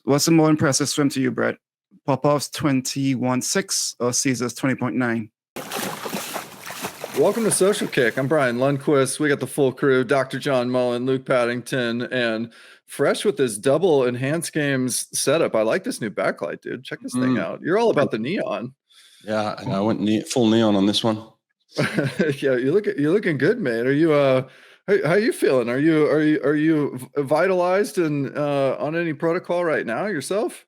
What's the more impressive swim to you, Brett? Popov's 21.6 or Caesar's 20.9? Welcome to Social Kick. I'm Brian Lundquist. We got the full crew, Dr. John Mullen, Luke Paddington, and fresh with this double Enhanced Games setup. I like this new backlight, dude. Check this thing out. You're all about the neon. Yeah, I went full neon on this one. Yeah, you're looking good, man. Are you how are you feeling? Are you vitalized and on any protocol right now yourself?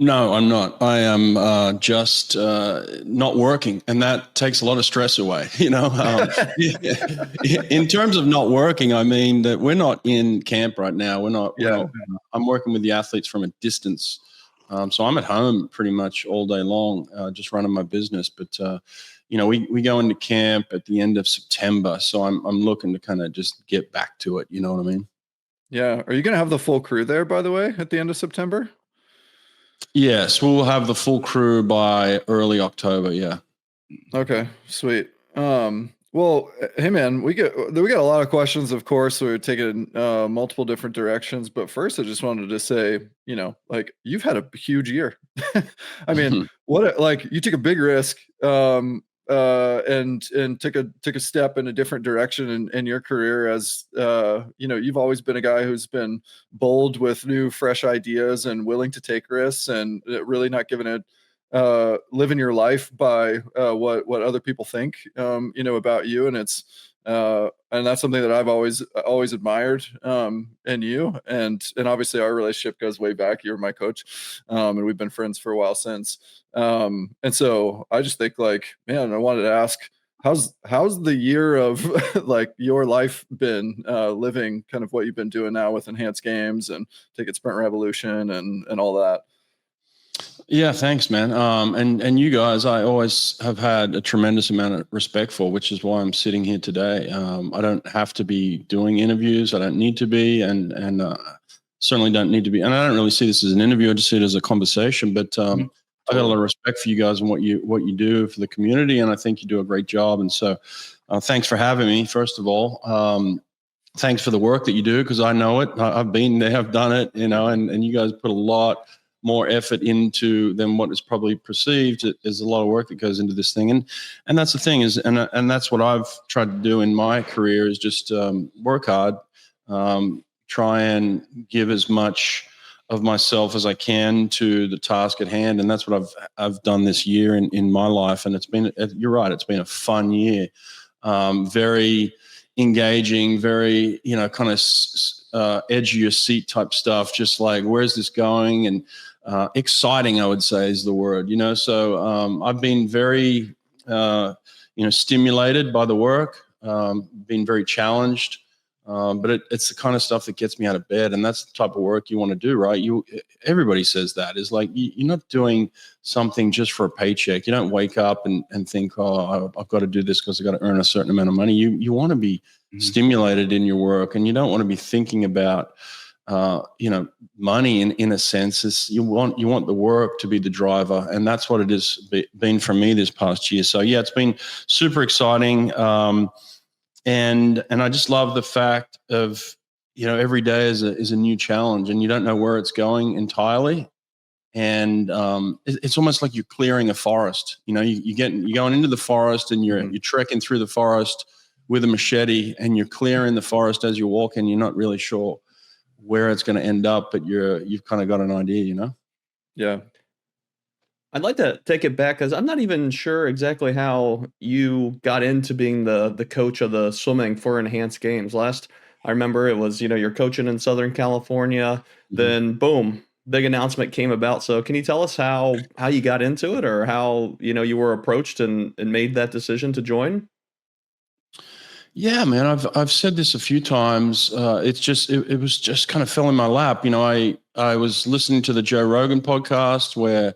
No, I'm not. I am just not working, and that takes a lot of stress away. In terms of not working, I mean that we're not in camp right now. We're not. I'm working with the athletes from a distance, so I'm at home pretty much all day long, just running my business. But we go into camp at the end of September, so I'm looking to kind of just get back to it. You know what I mean? Yeah. Are you going to have the full crew there, by the way, at the end of September? Yes, we'll have the full crew by early October. Yeah. Okay, sweet. Well, hey man, we got a lot of questions. Of course, we're taking multiple different directions. But first, I just wanted to say, you've had a huge year. I mean, you took a big risk, and took a step in a different direction in your career. As you've always been a guy who's been bold with new, fresh ideas and willing to take risks, and really not giving it. Living your life by what other people think about you, and it's and that's something that I've always admired in you, and obviously our relationship goes way back. You're my coach, and we've been friends for a while since. And so I just think, man, I wanted to ask, how's the year of your life been, living kind of what you've been doing now with Enhanced Games and Ticket Sprint Revolution and all that. Yeah, thanks, man. And you guys, I always have had a tremendous amount of respect for, which is why I'm sitting here today. I don't have to be doing interviews. I don't need to be, and certainly don't need to be. And I don't really see this as an interview. I just see it as a conversation. But I got a lot of respect for you guys and what you do for the community, and I think you do a great job. And so, thanks for having me. First of all, thanks for the work that you do, because I know it. I've been there, I've done it. And you guys put a lot more effort into than what is probably perceived. There's a lot of work that goes into this thing, and that's the thing is, and that's what I've tried to do in my career, is just work hard, try and give as much of myself as I can to the task at hand, and that's what I've done this year in my life. And you're right, it's been a fun year, very engaging, very kind of edge of your seat type stuff, just like, where's this going? And exciting, I would say, is the word. So I've been very stimulated by the work, been very challenged, but it's the kind of stuff that gets me out of bed, and that's the type of work you want to do, right? Everybody says that, is like, you're not doing something just for a paycheck. You don't wake up and think, oh, I've got to do this because I've got to earn a certain amount of money. You want to be stimulated in your work, and you don't want to be thinking about money in a sense. You want the work to be the driver, and that's what it has been for me this past year. So yeah, it's been super exciting, and I just love the fact of every day is a new challenge, and you don't know where it's going entirely. And it's almost like you're clearing a forest. You're going into the forest, and you're trekking through the forest with a machete, and you're clearing the forest as you're walking. You're not really sure where it's going to end up, but you've kind of got an idea, Yeah. I'd like to take it back, because I'm not even sure exactly how you got into being the coach of the swimming for Enhanced Games. Last I remember, it was, you're coaching in Southern California, then boom, big announcement came about. So can you tell us how you got into it, or how, you were approached and made that decision to join? Yeah, man, I've said this a few times. It was just kind of fell in my lap. I was listening to the Joe Rogan podcast where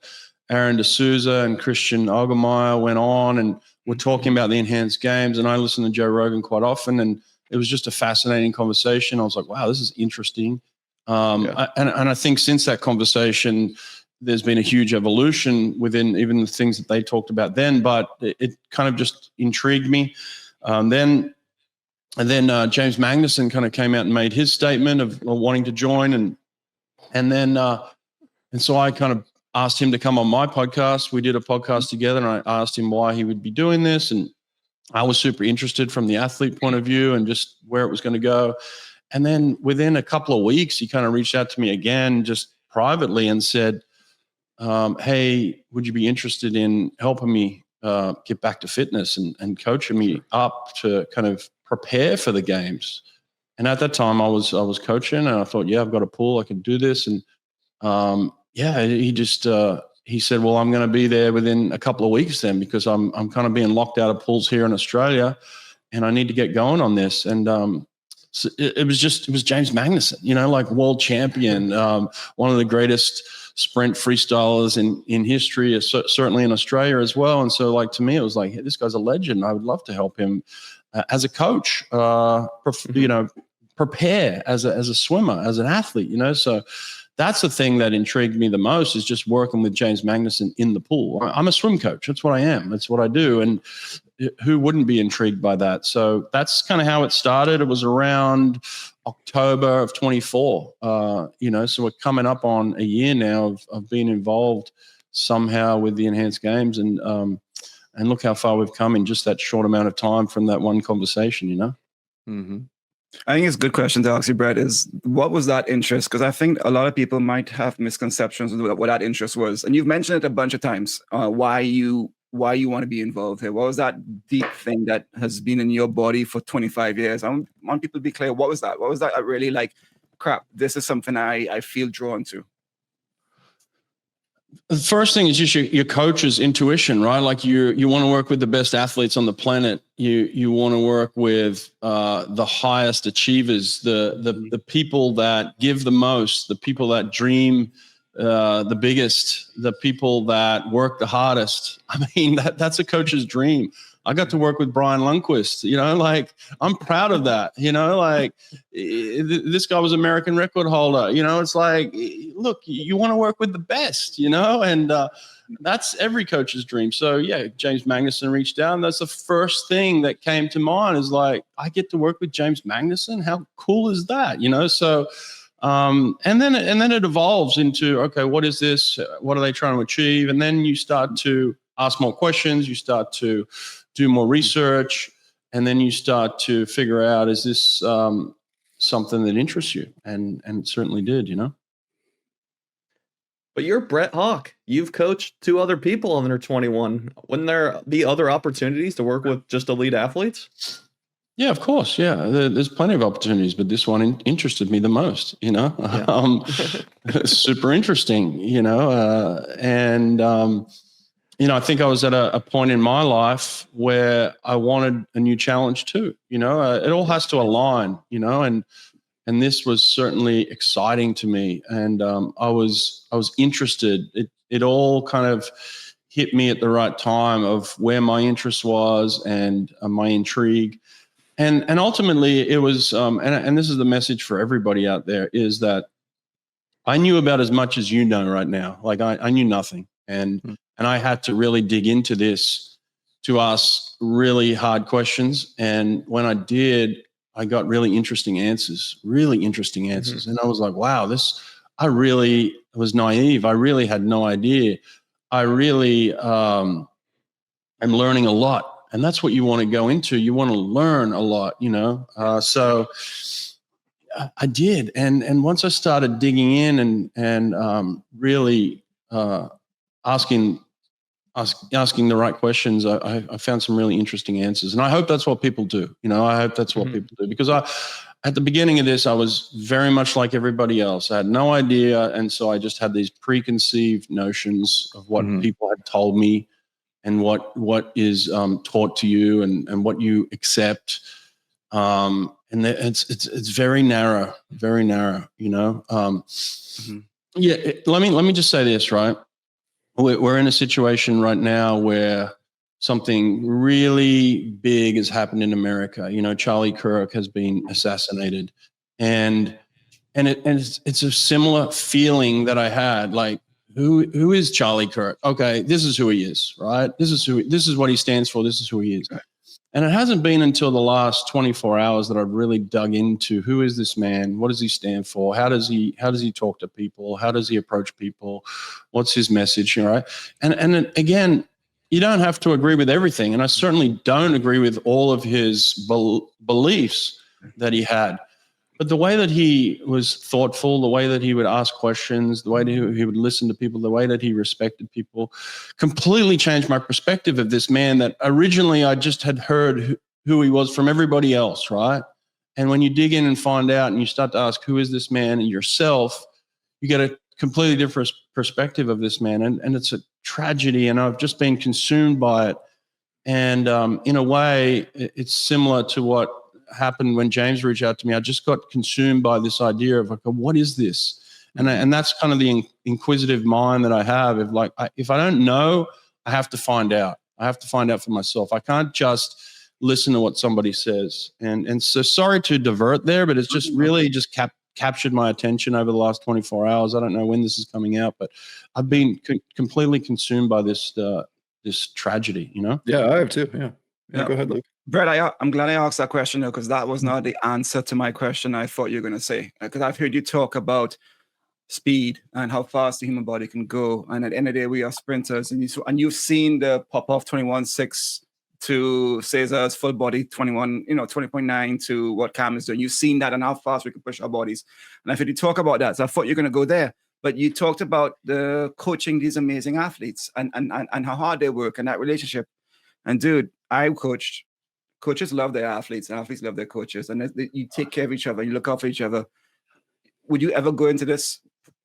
Aaron D'Souza and Christian Augermeyer went on and were talking about the Enhanced Games, and I listen to Joe Rogan quite often, and it was just a fascinating conversation. I was like, wow, this is interesting. And I think since that conversation, there's been a huge evolution within even the things that they talked about then, but it kind of just intrigued me. Then James Magnuson kind of came out and made his statement of wanting to join, and then so I kind of asked him to come on my podcast. We did a podcast together, and I asked him why he would be doing this. And I was super interested from the athlete point of view and just where it was going to go. And then within a couple of weeks, he kind of reached out to me again, just privately, and said, hey, would you be interested in helping me get back to fitness and coaching me up to kind of prepare for the games? And at that time I was coaching, and I thought, yeah, I've got a pool, I can do this. And he said, well, I'm going to be there within a couple of weeks then, because I'm kind of being locked out of pools here in Australia, and I need to get going on this. And so it was James Magnuson, like world champion, one of the greatest sprint freestylers in history, certainly in Australia as well. And so, like, to me, it was like, hey, this guy's a legend. I would love to help him as a coach, prepare as a swimmer, as an athlete, So that's the thing that intrigued me the most, is just working with James Magnuson in the pool. I'm a swim coach. That's what I am. That's what I do. And who wouldn't be intrigued by that? So that's kind of how it started. It was around October of 24. So we're coming up on a year now of being involved somehow with the Enhanced Games. And look how far we've come in just that short amount of time from that one conversation, Mm-hmm. I think it's a good question to ask you, Brett, is what was that interest? Because I think a lot of people might have misconceptions of what that interest was. And you've mentioned it a bunch of times, why you want to be involved here. What was that deep thing that has been in your body for 25 years? I want people to be clear. What was that? What was that really like, crap, this is something I feel drawn to? The first thing is just your coach's intuition, right? Like you want to work with the best athletes on the planet. You want to work with the highest achievers, the people that give the most, the people that dream the biggest, the people that work the hardest. I mean, that's a coach's dream. I got to work with Brian Lundquist, like I'm proud of that, like this guy was American record holder, it's like, look, you want to work with the best, and that's every coach's dream. So yeah, James Magnuson reached out, and that's the first thing that came to mind, is like, I get to work with James Magnuson. How cool is that? So, and then it evolves into, okay, what is this? What are they trying to achieve? And then you start to ask more questions. You start to do more research, and then you start to figure out, is this something that interests you? And it certainly did, But you're Brett Hawke. You've coached 2 other people under 21. Wouldn't there be other opportunities to work with just elite athletes? Yeah, of course. Yeah, there's plenty of opportunities, but this one interested me the most, Yeah. Super interesting, I think I was at a point in my life where I wanted a new challenge too. It all has to align, and this was certainly exciting to me. And I was interested. It all kind of hit me at the right time of where my interest was and my intrigue. And ultimately it was, and this is the message for everybody out there, is that I knew about as much as you know right now. Like I knew nothing. And I had to really dig into this to ask really hard questions. And when I did, I got really interesting answers. Mm-hmm. And I was like, wow, I really was naive. I really had no idea. I really am learning a lot. And that's what you want to go into. You want to learn a lot, so I did. And once I started digging in and really asking the right questions, I found some really interesting answers. And I hope that's what people do. I hope that's what people do, because at the beginning of this, I was very much like everybody else. I had no idea. And so I just had these preconceived notions of what people had told me and what is taught to you and what you accept. And it's very narrow, Yeah. Let me just say this, right? We're in a situation right now where something really big has happened in America. Charlie Kirk has been assassinated, and it's a similar feeling that I had. Like, who is Charlie Kirk? Okay, this is who he is, right? This is what he stands for. This is who he is. And it hasn't been until the last 24 hours that I've really dug into who is this man? What does he stand for? How does he talk to people? How does he approach people? What's his message? Right. And then, again, you don't have to agree with everything. And I certainly don't agree with all of his beliefs that he had. But the way that he was thoughtful, the way that he would ask questions, the way that he would listen to people, the way that he respected people, completely changed my perspective of this man that originally I just had heard who he was from everybody else, right? And when you dig in and find out and you start to ask, who is this man, and yourself, you get a completely different perspective of this man. And it's a tragedy, and I've just been consumed by it. And in a way, it's similar to what happened when James reached out to me. I just got consumed by this idea of like, what is this? And that's kind of the inquisitive mind that I have. Of like, if I don't know, I have to find out. I have to find out for myself. I can't just listen to what somebody says. And so sorry to divert there, but it's just really just captured my attention over the last 24 hours. I don't know when this is coming out, but I've been completely consumed by this tragedy. Yeah, I have too. Yeah. Go ahead, Luke. Brett, I'm glad I asked that question, though, because that was not the answer to my question I thought you were going to say. Because I've heard you talk about speed and how fast the human body can go. And at the end of the day, we are sprinters. And you've seen the pop-off 21.6 to Cesar's full body 20.9 to what Cam is doing. You've seen that and how fast we can push our bodies. And I've heard you talk about that. So I thought you were going to go there. But you talked about the coaching these amazing athletes and how hard they work and that relationship. And dude, I coached. Coaches love their athletes, and athletes love their coaches, and you take care of each other, you look out for each other. Would you ever go into this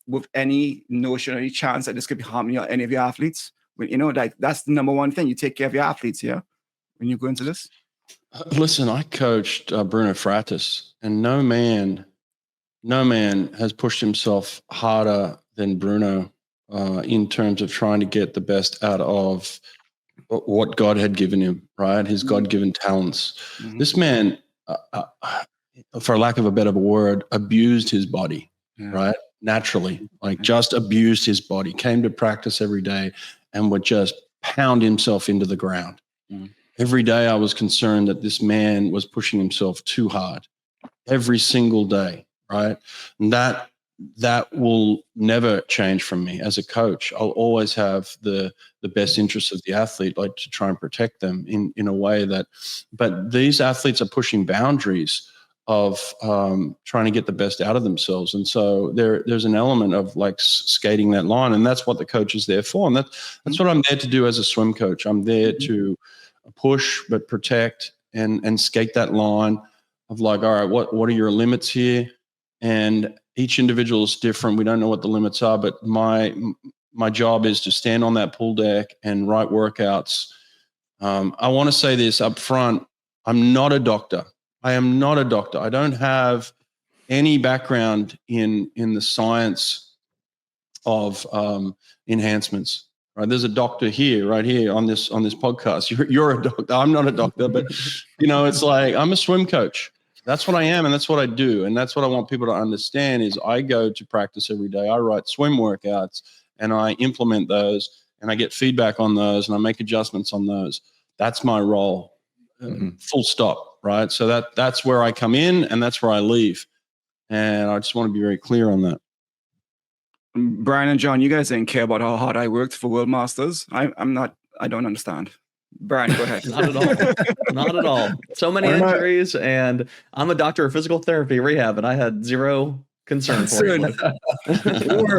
with any notion or any chance that this could be harming any of your athletes? Like that's the number one thing. You take care of your athletes, yeah, when you go into this? Listen, I coached Bruno Fratis, and no man has pushed himself harder than Bruno in terms of trying to get the best out of what God had given him, right? His God-given talents. Mm-hmm. This man, for lack of a better word, abused his body, right? Naturally, just abused his body, came to practice every day and would just pound himself into the ground. Mm-hmm. Every day I was concerned that this man was pushing himself too hard every single day, right? And that will never change from me as a coach. I'll always have the best interests of the athlete, like to try and protect them in a way but these athletes are pushing boundaries of trying to get the best out of themselves. And so there's an element of like skating that line, and that's what the coach is there for. And that's what I'm there to do as a swim coach. I'm there to push, but protect and skate that line of like, all right, what are your limits here? And each individual is different. We don't know what the limits are, but my job is to stand on that pool deck and write workouts. I want to say this up front. I'm not a doctor. I am not a doctor. I don't have any background in the science of enhancements. Right? There's a doctor right here on this podcast. You're a doctor. I'm not a doctor, but it's like I'm a swim coach. That's what I am, and that's what I do, and that's what I want people to understand is I go to practice every day. I write swim workouts, and I implement those, and I get feedback on those, and I make adjustments on those. That's my role, full stop, right? So that's where I come in, and that's where I leave, and I just want to be very clear on that. Brian and John, you guys didn't care about how hard I worked for World Masters. I don't understand. Brian, go ahead. Not at all. Not at all. So many injuries, and I'm a doctor of physical therapy rehab, and I had zero concern for you.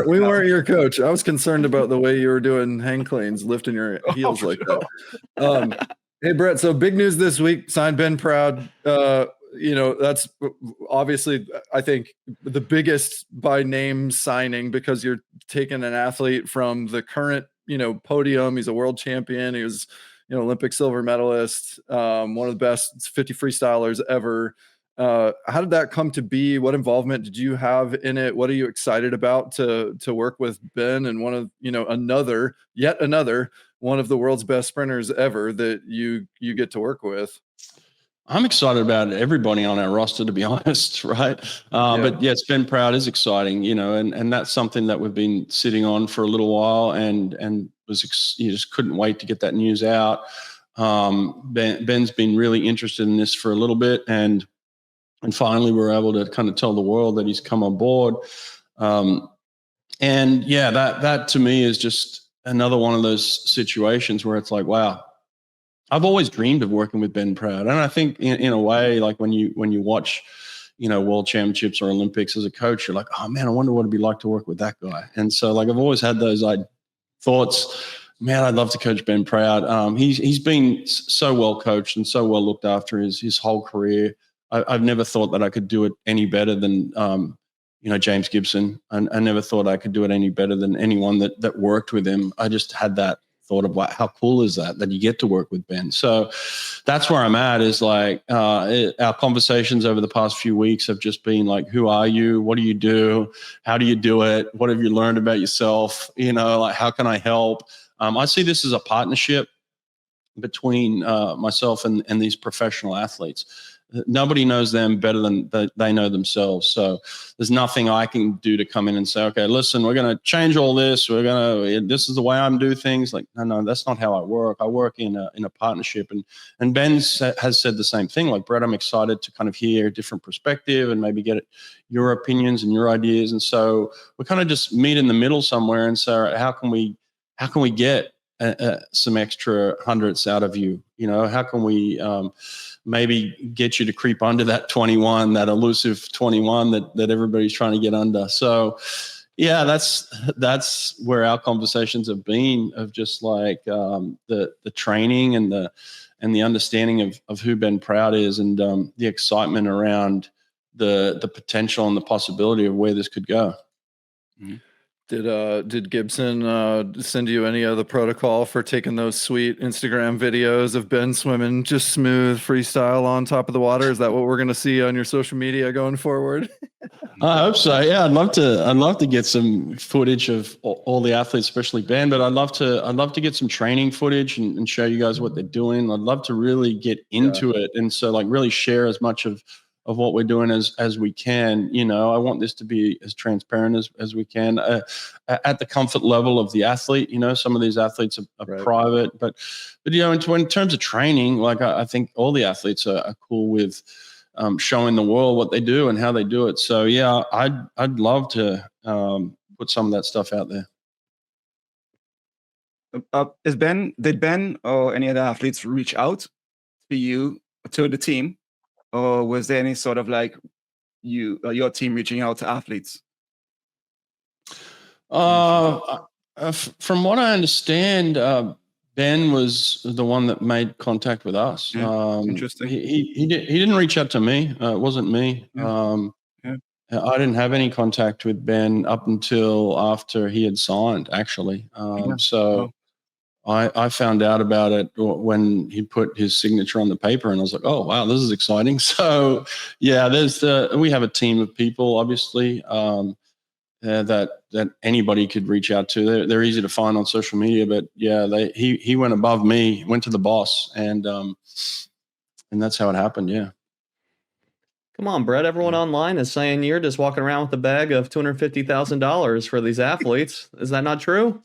We weren't your coach. I was concerned about the way you were doing hang cleans, lifting your heels like that. Hey, Brett, so big news this week, signed Ben Proud. That's obviously, I think, the biggest by name signing because you're taking an athlete from the current, podium. He's a world champion. He was Olympic silver medalist, one of the best 50 freestylers ever. How did that come to be? What involvement did you have in it? What are you excited about to work with Ben and one of, yet another one of the world's best sprinters ever that you get to work with? I'm excited about everybody on our roster, to be honest, right? But yes, Ben Proud is exciting, and that's something that we've been sitting on for a little while, and you just couldn't wait to get that news out. Ben's been really interested in this for a little bit, and finally we're able to kind of tell the world that he's come on board. And yeah, that to me is just another one of those situations where it's like, wow, I've always dreamed of working with Ben Proud. And I think in a way, like when you watch, world championships or Olympics as a coach, you're like, oh man, I wonder what it'd be like to work with that guy. And so like, I've always had those thoughts, man, I'd love to coach Ben Proud. He's been so well coached and so well looked after his whole career. I've never thought that I could do it any better than, James Gibson. I never thought I could do it any better than anyone that worked with him. I just had that thought of, wow, how cool is that you get to work with Ben? So that's where I'm at, is like our conversations over the past few weeks have just been like, who are you? What do you do? How do you do it? What have you learned about yourself? Like, how can I help? I see this as a partnership between myself and these professional athletes. Nobody knows them better than they know themselves. So there's nothing I can do to come in and say, okay, listen, we're going to change all this. This is the way I'm do things. Like, no, that's not how I work. I work in a partnership. And Ben has said the same thing. Like, Brett, I'm excited to kind of hear a different perspective and maybe get your opinions and your ideas. And so we kind of just meet in the middle somewhere and say, all right, how can we get some extra hundreds out of you? How can we maybe get you to creep under that 21, that elusive 21 that everybody's trying to get under? So yeah, that's where our conversations have been, of just like the training and the understanding of who Ben Proud is, and the excitement around the potential and the possibility of where this could go. Mm-hmm. Did Gibson send you any of the protocol for taking those sweet Instagram videos of Ben swimming just smooth freestyle on top of the water? Is that what we're going to see on your social media going forward? I hope so. Yeah, I'd love to get some footage of all the athletes, especially Ben. But I'd love to get some training footage and show you guys what they're doing. I'd love to really get into it, and so like really share as much of what we're doing as we can. I want this to be as transparent as we can at the comfort level of the athlete. Some of these athletes are Right. private, but in terms of training, like I think all the athletes are cool with showing the world what they do and how they do it. So yeah, I'd love to put some of that stuff out there. Did Ben or any other athletes reach out to you, to the team? Or was there any sort of like your team reaching out to athletes? From what I understand, Ben was the one that made contact with us. Yeah, interesting. He didn't reach out to me. It wasn't me. Yeah. I didn't have any contact with Ben up until after he had signed, actually. So I found out about it when he put his signature on the paper, and I was like, oh, wow, this is exciting. So yeah, we have a team of people, obviously, that anybody could reach out to. They're easy to find on social media, but yeah, he went above me, went to the boss, and that's how it happened. Yeah. Come on, Brett. Everyone online is saying you're just walking around with a bag of $250,000 for these athletes. Is that not true?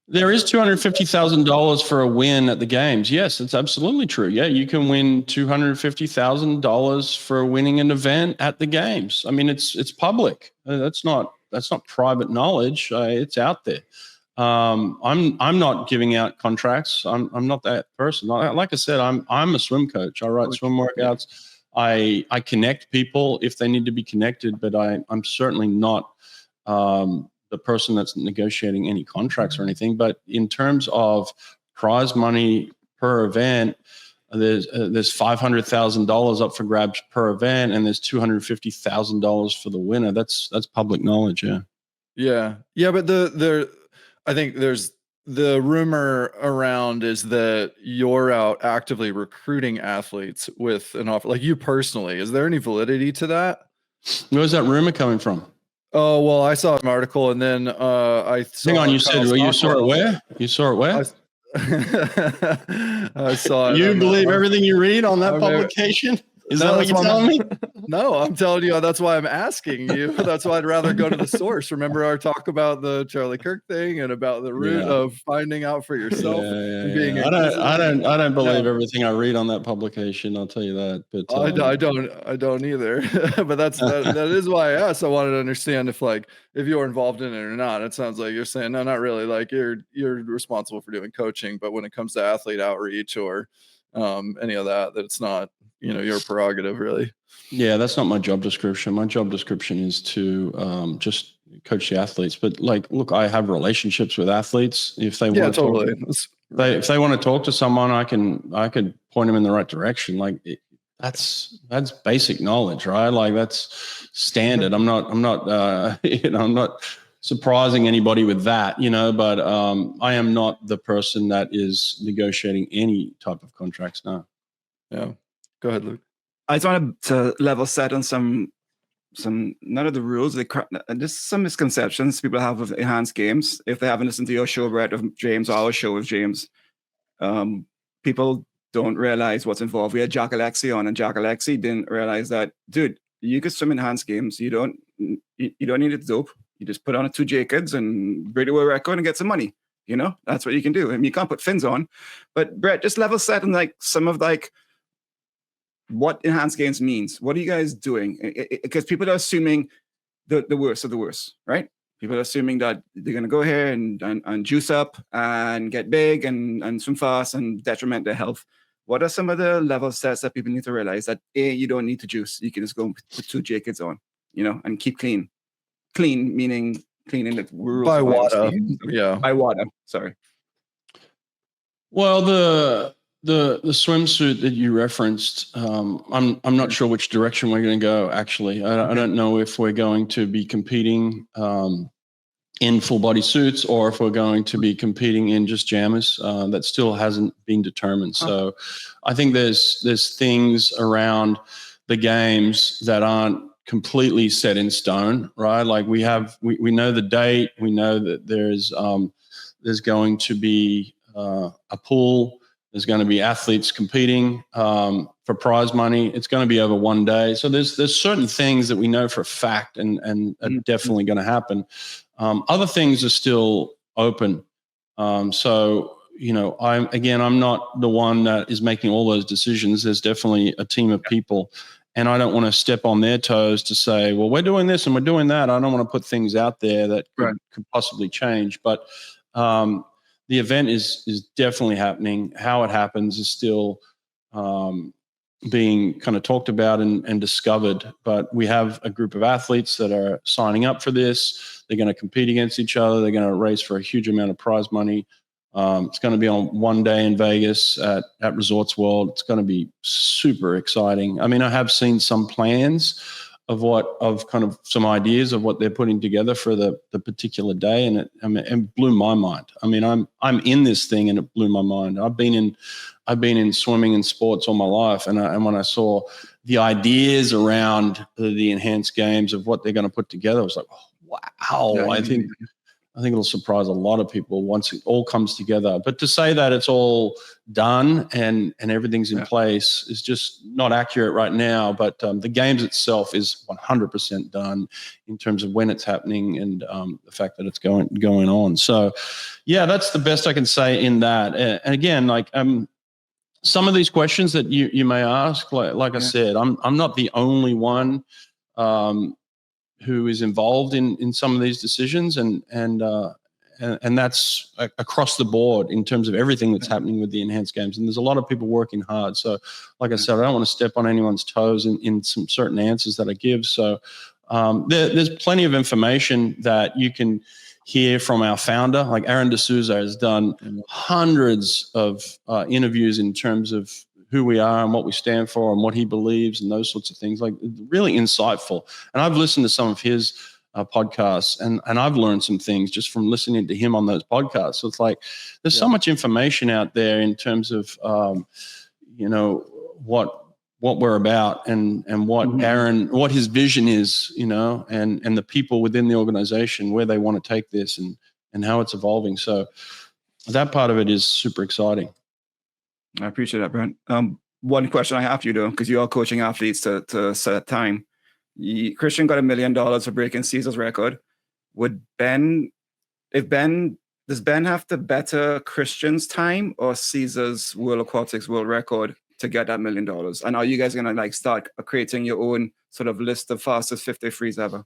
There is $250,000 for a win at the games. Yes, it's absolutely true. Yeah, you can win $250,000 for winning an event at the games. I mean, it's public. That's not private knowledge. It's out there. I'm not giving out contracts. I'm not that person. Like I said, I'm a swim coach. I write swim workouts. I connect people if they need to be connected, but I'm certainly not the person that's negotiating any contracts or anything. But in terms of prize money per event, there's $500,000 up for grabs per event, and there's $250,000 for the winner. That's public knowledge. Yeah. But I think there's the rumor around is that you're out actively recruiting athletes with an offer, like you personally. Is there any validity to that? Where's that rumor coming from? Oh, well, I saw an article, and then I saw. Hang on, you said you saw it where? You saw it where? I saw it. You believe everything you read on that publication? Is that what you're telling me? No, I'm telling you, that's why I'm asking you. That's why I'd rather go to the source. Remember our talk about the Charlie Kirk thing and about the root of finding out for yourself and being I don't believe No. everything I read on that publication. I'll tell you that. But I don't either. But that is why I asked. I wanted to understand if you're involved in it or not. It sounds like you're saying no, not really. Like you're responsible for doing coaching, but when it comes to athlete outreach or any of that it's not your prerogative really. Yeah, that's not my job description. My job description is to just coach the athletes. But look, I have relationships with athletes. If they want to totally. if they want to talk to someone, I could point them in the right direction. That's basic knowledge, right? Like that's standard. I'm not I'm not surprising anybody with that, but I am not the person that is negotiating any type of contracts now. Yeah. Go ahead, Luke. I just wanted to level set on some none of the rules, just some misconceptions people have of enhanced games. If they haven't listened to your show, Brett, of James, or our show with James, people don't realize what's involved. We had Jack Alexi on, and Jack Alexi didn't realize that, dude, you could swim enhanced games. You don't need it dope. You just put on a 2 Jacobs and break the world record and get some money. That's what you can do. I mean, you can't put fins on. But Brett, just level set and some of what enhanced games means. What are you guys doing? Because people are assuming the worst of the worst, right? People are assuming that they're going to go here and juice up and get big and swim fast and detriment their health. What are some of the level sets that people need to realize that you don't need to juice? You can just go and put 2 Jacobs on, and keep clean. Clean meaning clean in the rules by water. Yeah, by water. Sorry. Well, the swimsuit that you referenced, I'm not sure which direction we're going to go. Actually, I don't know if we're going to be competing in full body suits or if we're going to be competing in just jammers. That still hasn't been determined. So, I think there's things around the games that aren't completely set in stone, right? Like we know the date. We know that there's going to be a pool. There's going to be athletes competing for prize money. It's going to be over 1 day. So there's certain things that we know for a fact and are definitely going to happen. Other things are still open. So, I'm not the one that is making all those decisions. There's definitely a team of people. And I don't want to step on their toes to say, well, we're doing this and we're doing that. I don't want to put things out there that could possibly change. But the event is definitely happening. How it happens is still being kind of talked about and discovered. But we have a group of athletes that are signing up for this. They're going to compete against each other. They're going to race for a huge amount of prize money. It's going to be on 1 day in Vegas at Resorts World. It's going to be super exciting. I mean, I have seen some plans of kind of some ideas of what they're putting together for the particular day, and it blew my mind. I mean, I'm in this thing, and it blew my mind. I've been in swimming and sports all my life, and when I saw the ideas around the enhanced games of what they're going to put together, I was like, oh, wow! Yeah, I think it'll surprise a lot of people once it all comes together. But to say that it's all done and everything's in place is just not accurate right now. But the games itself is 100% done in terms of when it's happening and the fact that it's going on. So, yeah, that's the best I can say in that. And again, some of these questions that you may ask, like I said, I'm not the only one who is involved in some of these decisions, and that's across the board in terms of everything that's happening with the enhanced games. And there's a lot of people working hard. So, like I said, I don't want to step on anyone's toes in some certain answers that I give. So, there's plenty of information that you can hear from our founder. Like Aaron D'Souza has done hundreds of interviews in terms of who we are and what we stand for and what he believes and those sorts of things, like really insightful. And I've listened to some of his podcasts and I've learned some things just from listening to him on those podcasts. So it's like, there's so much information out there in terms of, what we're about and what Aaron, what his vision is, and the people within the organization, where they want to take this and how it's evolving. So that part of it is super exciting. I appreciate that, Brent. one question I have for you though, because you are coaching athletes to set time. Christian got $1 million for breaking Caesar's record. Does Ben have to better Christian's time or Caesar's World Aquatics world record to get that $1 million? And are you guys gonna like start creating your own sort of list of fastest 50 frees ever?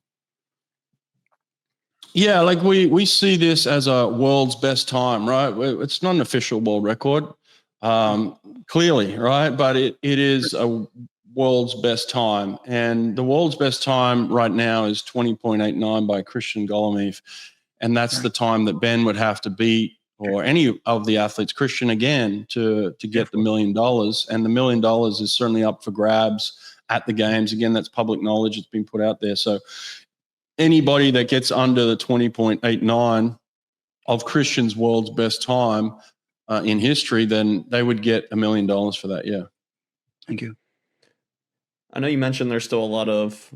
Yeah, like we see this as a world's best time, right? It's not an official world record, clearly, right? But it is a world's best time. And the world's best time right now is 20.89 by Christian Golomiev. And that's the time that Ben would have to beat, or any of the athletes, Christian again, to get the $1 million. And the $1 million is certainly up for grabs at the games. Again, that's public knowledge. It's been put out there. So anybody that gets under the 20.89 of Christian's world's best time in history, then they would get $1 million for that. Yeah. Thank you. I know you mentioned there's still a lot of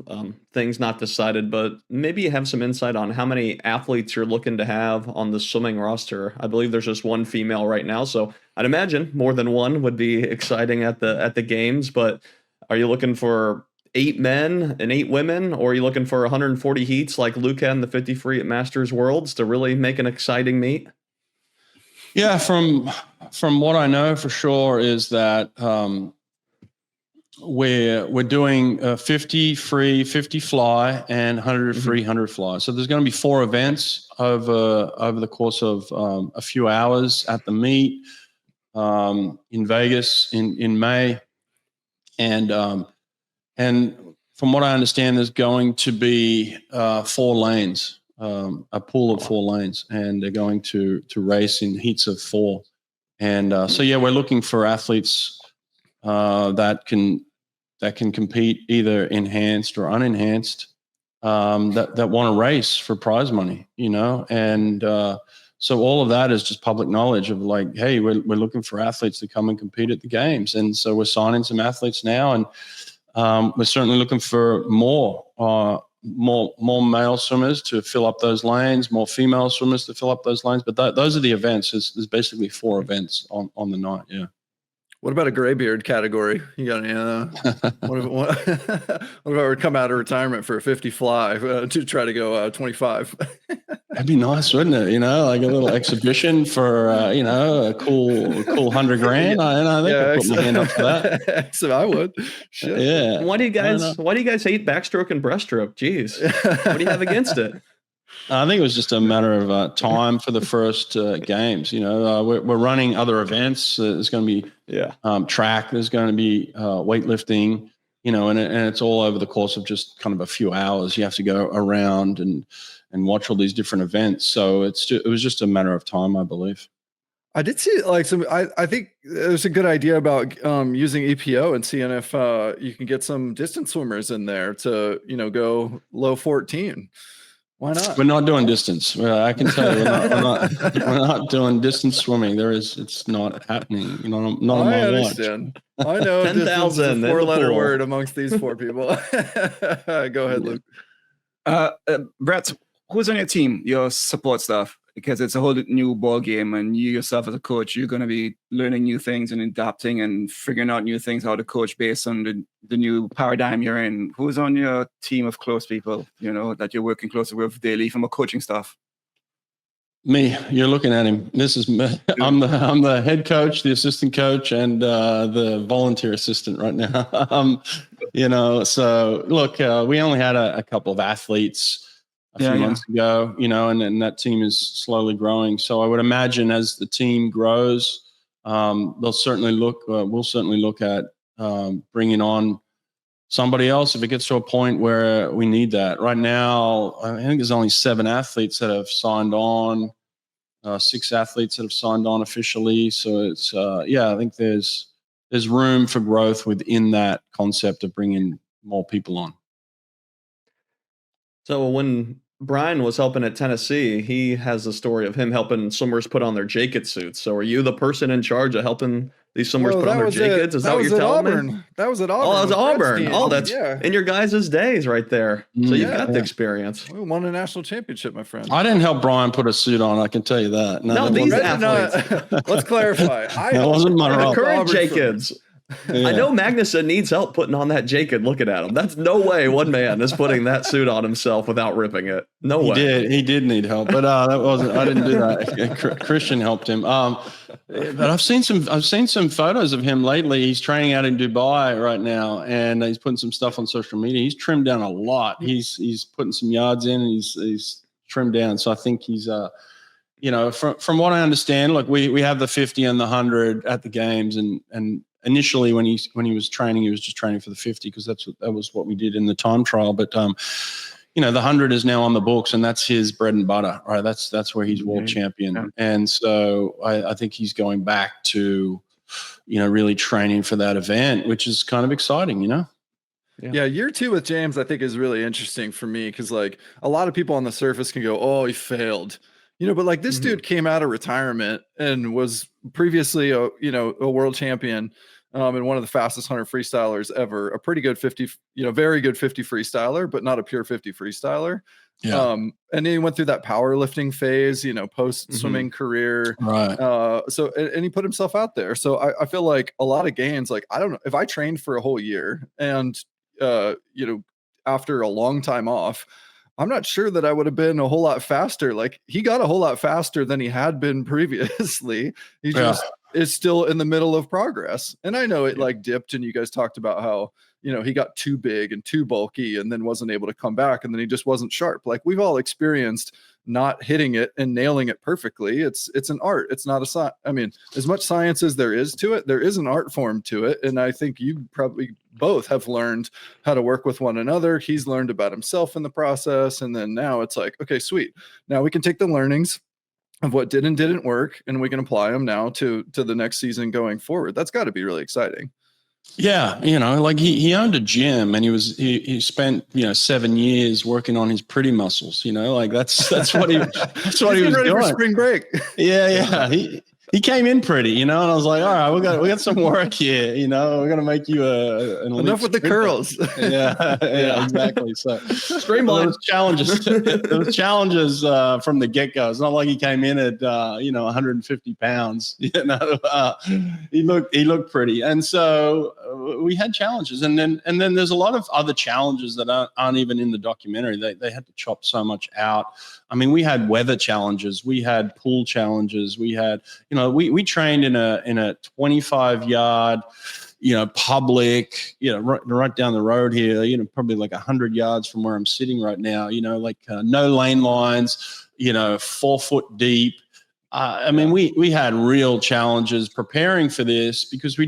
things not decided, but maybe you have some insight on how many athletes you're looking to have on the swimming roster. I believe there's just one female right now, so I'd imagine more than one would be exciting at the games. But are you looking for 8 men and 8 women, or are you looking for 140 heats like Luke had in the 50 free at Masters Worlds to really make an exciting meet? Yeah, from what I know for sure is that we're doing 50 free, 50 fly, and 100 free, 100 fly. So there's going to be 4 events over the course of a few hours at the meet in Vegas in May, and from what I understand, there's going to be 4 lanes, a pool of 4 lanes, and they're going to race in heats of 4. And so yeah, we're looking for athletes that can compete either enhanced or unenhanced, that want to race for prize money, you know. And so all of that is just public knowledge of like, hey, we're looking for athletes to come and compete at the games. And so we're signing some athletes now, and we're certainly looking for more male swimmers to fill up those lanes, more female swimmers to fill up those lanes. But those are the events. There's basically 4 events on the night. Yeah. What about a graybeard category? You got any? What if we come out of retirement for a 50 fly to try to go 25? That'd be nice, wouldn't it? You know, like a little exhibition for a cool $100,000. I think I'd put my hand up for that. So I would. Shit. Yeah. Why do you guys hate backstroke and breaststroke? Jeez, what do you have against it? I think it was just a matter of time for the first games. You know, we're running other events. There's going to be track. There's going to be weightlifting. You know, and it's all over the course of just kind of a few hours. You have to go around and watch all these different events. So it was just a matter of time, I believe. I did see like some. I think there's a good idea about using EPO and seeing if you can get some distance swimmers in there to go low 14. Why not? We're not doing distance. I can tell you, we're not doing distance swimming. It's not happening. Not on my watch. I understand. I know 10,000 4-letter word amongst these 4 people. Go ahead, Luke. Brett, who's on your team? Your support staff? Because it's a whole new ball game, and you yourself as a coach, you're going to be learning new things and adapting and figuring out new things how to coach based on the new paradigm you're in. Who's on your team of close people, that you're working closely with daily from a coaching staff? Me. You're looking at him. This is me. I'm the head coach, the assistant coach, and the volunteer assistant right now. So look, we only had a couple of athletes a few months ago, and that team is slowly growing. So I would imagine as the team grows, we'll certainly look at bringing on somebody else if it gets to a point where we need that. Right now, I think there's only 7 athletes that have signed on, 6 athletes that have signed on officially. So it's, I think there's room for growth within that concept of bringing more people on. So when Brian was helping at Tennessee, he has the story of him helping swimmers put on their jacket suits. So are you the person in charge of helping these swimmers put on their jackets? Is that what you're telling me? That was at Auburn. Oh, that was Auburn. Oh, that's in your guys' days right there. So you've got the experience. We won a national championship, my friend. I didn't help Brian put a suit on, I can tell you that. No, these athletes. Let's clarify. That wasn't my role. The current J-Kids. Yeah. I know Magnuson needs help putting on that jacket. Looking at him, that's no way one man is putting that suit on himself without ripping it. No way. He did need help, but that wasn't. I didn't do that. Christian helped him. But I've seen some photos of him lately. He's training out in Dubai right now, and he's putting some stuff on social media. He's trimmed down a lot. He's putting some yards in, and he's trimmed down. So I think he's from what I understand, look, we have the 50 and the 100 at the games, and initially when he was training, he was just training for the 50 because that was what we did in the time trial. But the 100 is now on the books, and that's his bread and butter, right? That's where he's world champion, Yeah. and so I think he's going back to, really training for that event, which is kind of exciting, Yeah, year 2 with James, I think, is really interesting for me because, like, a lot of people on the surface can go, "Oh, he failed," but like this dude came out of retirement and was previously a world champion, and one of the fastest 100 freestylers ever. A pretty good 50, very good 50 freestyler, but not a pure 50 freestyler. Yeah. And then he went through that powerlifting phase, post swimming career. Right. So he put himself out there. So I feel like a lot of gains, like, I don't know if I trained for a whole year and, after a long time off, I'm not sure that I would have been a whole lot faster. Like, he got a whole lot faster than he had been previously. He just is still in the middle of progress. And I know it like dipped, and you guys talked about how, he got too big and too bulky and then wasn't able to come back, and then he just wasn't sharp. Like, we've all experienced not hitting it and nailing it perfectly. It's an art. It's not a science. I mean, as much science as there is to it, there is an art form to it. And I think you probably both have learned how to work with one another. He's learned about himself in the process. And then now it's like, okay, sweet. Now we can take the learnings of what did and didn't work, and we can apply them now to the next season going forward. That's got to be really exciting. Yeah, like he owned a gym, and he spent 7 years working on his pretty muscles. Like that's what he that's what he was ready doing for spring break. Yeah. He came in pretty, and I was like, all right, we got some work here. We're gonna make you an elite Enough with the sprinter. curls. Yeah, exactly. So Streamline. there was challenges from the get go. It's not like he came in at 150 pounds. He looked pretty, and so we had challenges, and then there's a lot of other challenges that aren't even in the documentary. They had to chop so much out. I mean, we had weather challenges, we had pool challenges, we had we trained in a 25-yard public, right down the road here, probably like 100 yards from where I'm sitting right now, no lane lines, 4 foot deep. I mean, we had real challenges preparing for this because we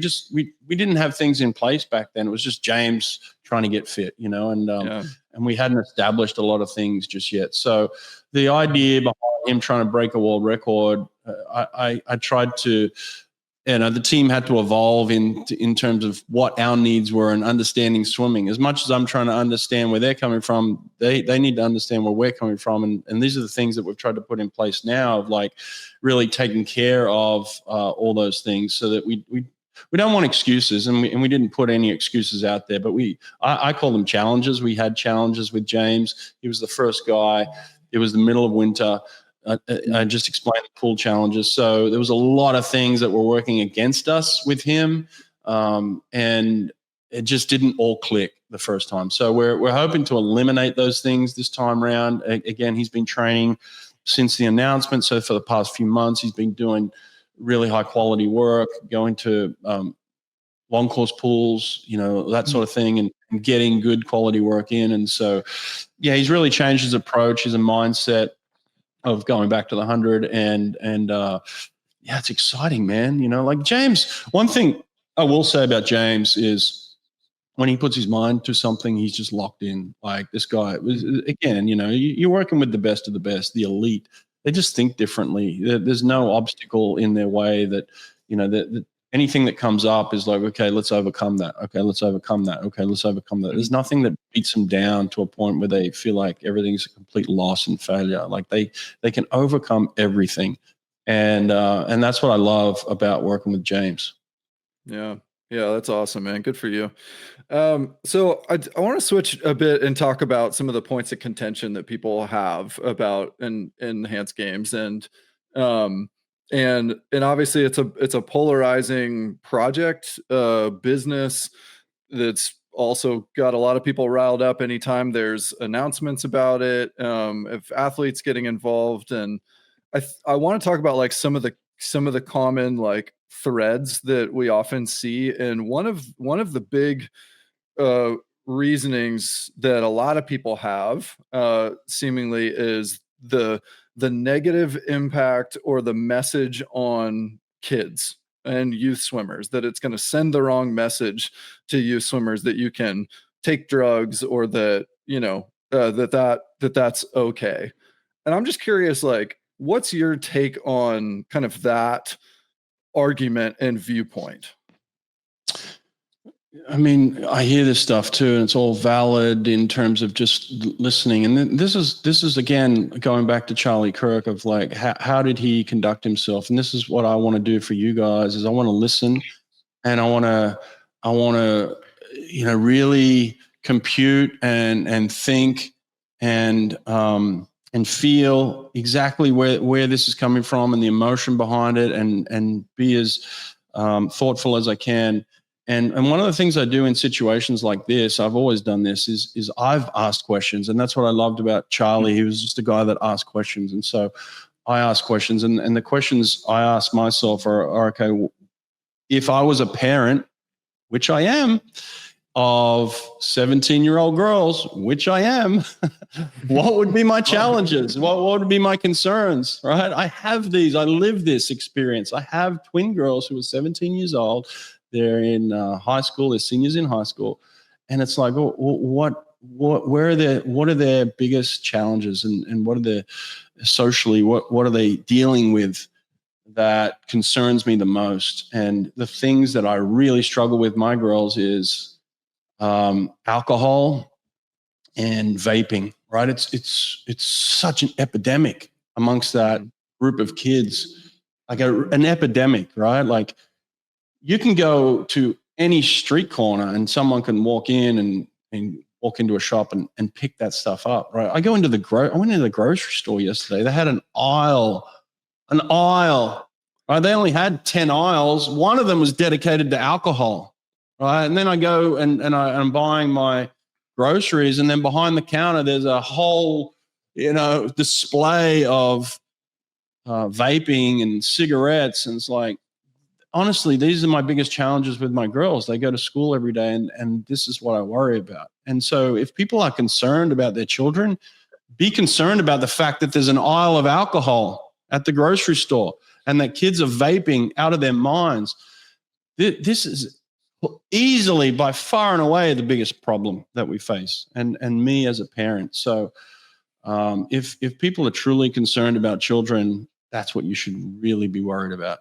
didn't have things in place back then. It was just James trying to get fit, and we hadn't established a lot of things just yet. So the idea behind him trying to break a world record, I tried to, the team had to evolve in terms of what our needs were and understanding swimming. As much as I'm trying to understand where they're coming from, they need to understand where we're coming from. And these are the things that we've tried to put in place now of like really taking care of all those things so that we don't want excuses, and we didn't put any excuses out there, but I call them challenges. We had challenges with James. He was the first guy. It was the middle of winter. I just explained the pool challenges. So there was a lot of things that were working against us with him, and it just didn't all click the first time. So we're hoping to eliminate those things this time around. Again, he's been training since the announcement. So for the past few months, he's been doing really high quality work, going to long course pools, that sort of thing, and getting good quality work in. And so, yeah, he's really changed his approach, his mindset of going back to the 100. And it's exciting, man. Like James, one thing I will say about James is when he puts his mind to something, he's just locked in. Like this guy was, again, you're working with the best of the best, the elite. They just think differently. There's no obstacle in their way that, that anything that comes up is like, okay, let's overcome that. Okay, let's overcome that. Okay, let's overcome that. There's nothing that beats them down to a point where they feel like everything's a complete loss and failure. Like they can overcome everything. And that's what I love about working with James. Yeah. Yeah, that's awesome, man. Good for you. So I want to switch a bit and talk about some of the points of contention that people have about in enhanced games. And and obviously it's a polarizing project, business that's also got a lot of people riled up anytime there's announcements about it, if athletes getting involved. And I want to talk about like some of the common like threads that we often see. And one of the big reasonings that a lot of people have, seemingly, is the negative impact or the message on kids and youth swimmers, that it's going to send the wrong message to youth swimmers that you can take drugs, or that, that's okay. And I'm just curious, like, what's your take on kind of that argument and viewpoint? I mean, I hear this stuff too, and it's all valid in terms of just listening. And this is again going back to Charlie Kirk, of like, how did he conduct himself? And this is what I want to do for you guys: is I want to listen, and I want to, really compute and think and feel exactly where this is coming from and the emotion behind it, and be as thoughtful as I can. And one of the things I do in situations like this, I've always done this, is I've asked questions. And that's what I loved about Charlie. He was just a guy that asked questions. And so I ask questions, and the questions I ask myself are okay, if I was a parent, which I am, of 17-year-old girls, which I am, what would be my challenges? What would be my concerns, right? I have these, I live this experience. I have twin girls who are 17 years old. They're in high school, they're seniors in high school. And it's like, what are their biggest challenges, and what are the socially, what are they dealing with that concerns me the most? And the things that I really struggle with my girls is alcohol and vaping, right? It's such an epidemic amongst that group of kids, like an epidemic, right? Like, you can go to any street corner and someone can walk in and walk into a shop and pick that stuff up, right? I went into the grocery store yesterday. They had an aisle, right? They only had 10 aisles. One of them was dedicated to alcohol, right? And then I go and I'm buying my groceries, and then behind the counter, there's a whole, display of vaping and cigarettes. And it's like, honestly, these are my biggest challenges with my girls. They go to school every day, and this is what I worry about. And so if people are concerned about their children, be concerned about the fact that there's an aisle of alcohol at the grocery store and that kids are vaping out of their minds. This is easily, by far and away, the biggest problem that we face, and me as a parent. So if people are truly concerned about children, that's what you should really be worried about.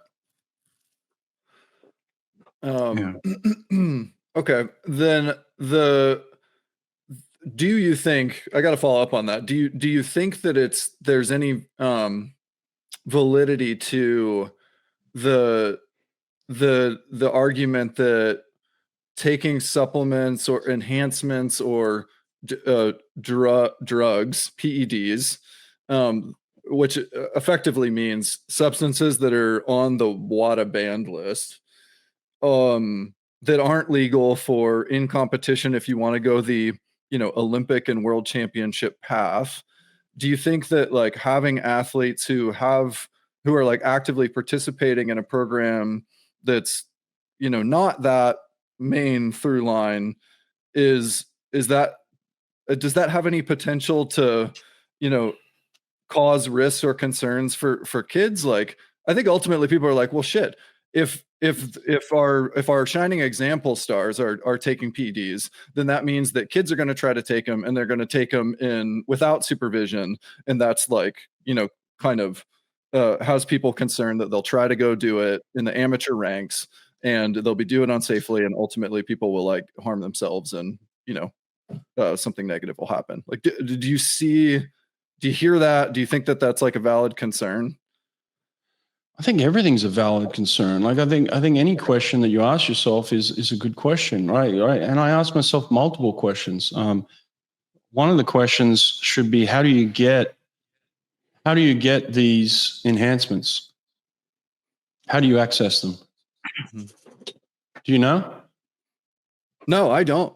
Okay, then do you think, I got to follow up on that. Do you think that there's any validity to the argument that taking supplements or enhancements or drugs, PEDs, which effectively means substances that are on the WADA banned list, that aren't legal for in competition if you want to go the Olympic and world championship path? Do you think that like having athletes who are like actively participating in a program that's not that main through line, does that have any potential to cause risks or concerns for kids? Like, I think ultimately people are like, well, shit, if our shining example stars are taking PEDs, then that means that kids are going to try to take them, and they're going to take them in without supervision, and that's like kind of has people concerned that they'll try to go do it in the amateur ranks, and they'll be doing it unsafely, and ultimately people will like harm themselves, and something negative will happen. Like, do you hear that? Do you think that that's like a valid concern? I think everything's a valid concern. Like, I think any question that you ask yourself is a good question, right? And I ask myself multiple questions. One of the questions should be, how do you get these enhancements? How do you access them? Mhm. Do you know? No, I don't.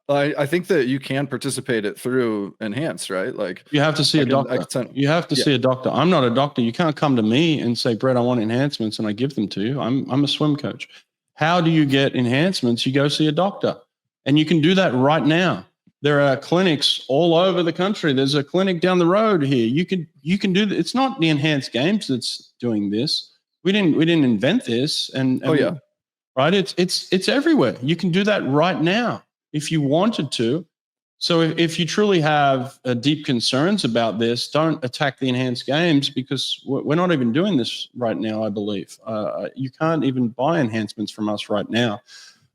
I think that you can participate it through Enhanced, right? Like You have to see I a can- I doctor. can send- You have to Yeah. see a doctor. I'm not a doctor. You can't come to me and say, Brett, I want enhancements, and I give them to you. I'm a swim coach. How do you get enhancements? You go see a doctor, and you can do that right now. There are clinics all over the country. There's a clinic down the road here. You can do that. It's not the Enhanced Games that's doing this. We didn't invent this. And Oh yeah. right. It's everywhere. You can do that right now if you wanted to. So if you truly have deep concerns about this, don't attack the Enhanced Games, because we're not even doing this right now, I believe. You can't even buy enhancements from us right now,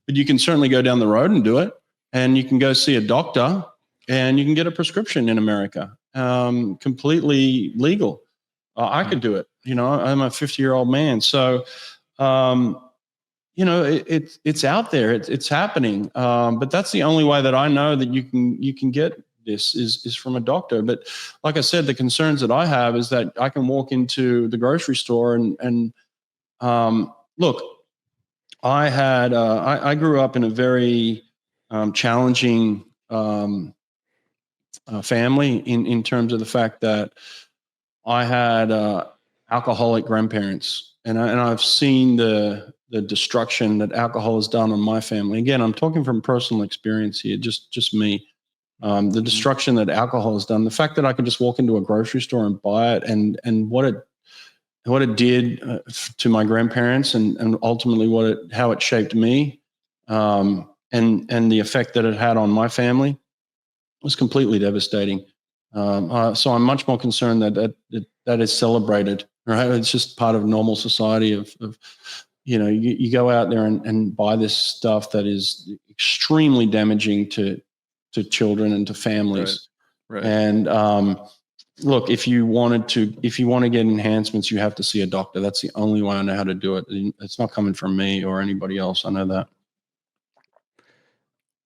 but you can certainly go down the road and do it. And you can go see a doctor, and you can get a prescription in America, completely legal. I could do it. I'm a 50-year-old man. So, it's out there. It's happening. But that's the only way that I know that you can get this is from a doctor. But like I said, the concerns that I have is that I can walk into the grocery store and look, I grew up in a very challenging family in terms of the fact that I had alcoholic grandparents, and I've seen the destruction that alcohol has done on my family. Again, I'm talking from personal experience here, just me. The destruction that alcohol has done, the fact that I can just walk into a grocery store and buy it, and what it did to my grandparents, and ultimately how it shaped me, and the effect that it had on my family was completely devastating. So I'm much more concerned that is celebrated, right? It's just part of normal society of you go out there and buy this stuff that is extremely damaging to children and to families. Right. And look, if you want to get enhancements, you have to see a doctor. That's the only way I know how to do it. It's not coming from me or anybody else. I know that.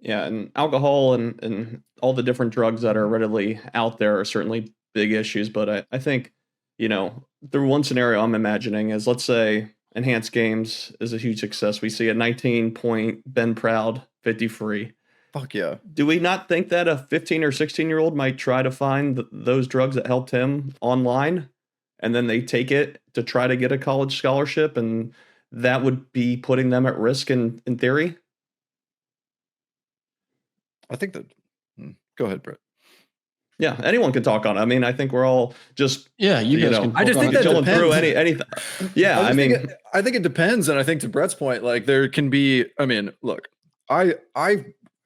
Yeah, and alcohol and all the different drugs that are readily out there are certainly big issues. But I think, the one scenario I'm imagining is, let's say Enhanced Games is a huge success. We see a 19-point Ben Proud 50 free. Fuck yeah. Do we not think that a 15 or 16-year-old might try to find those drugs that helped him online, and then they take it to try to get a college scholarship, and that would be putting them at risk in theory? I think that. Go ahead, Brett. Yeah, anyone can talk on it. I mean, I think we're all just you guys can I just talk think on that it. going through depends. anything. Yeah, I mean, I think it depends, and I think to Brett's point, like there can be. I mean, look, I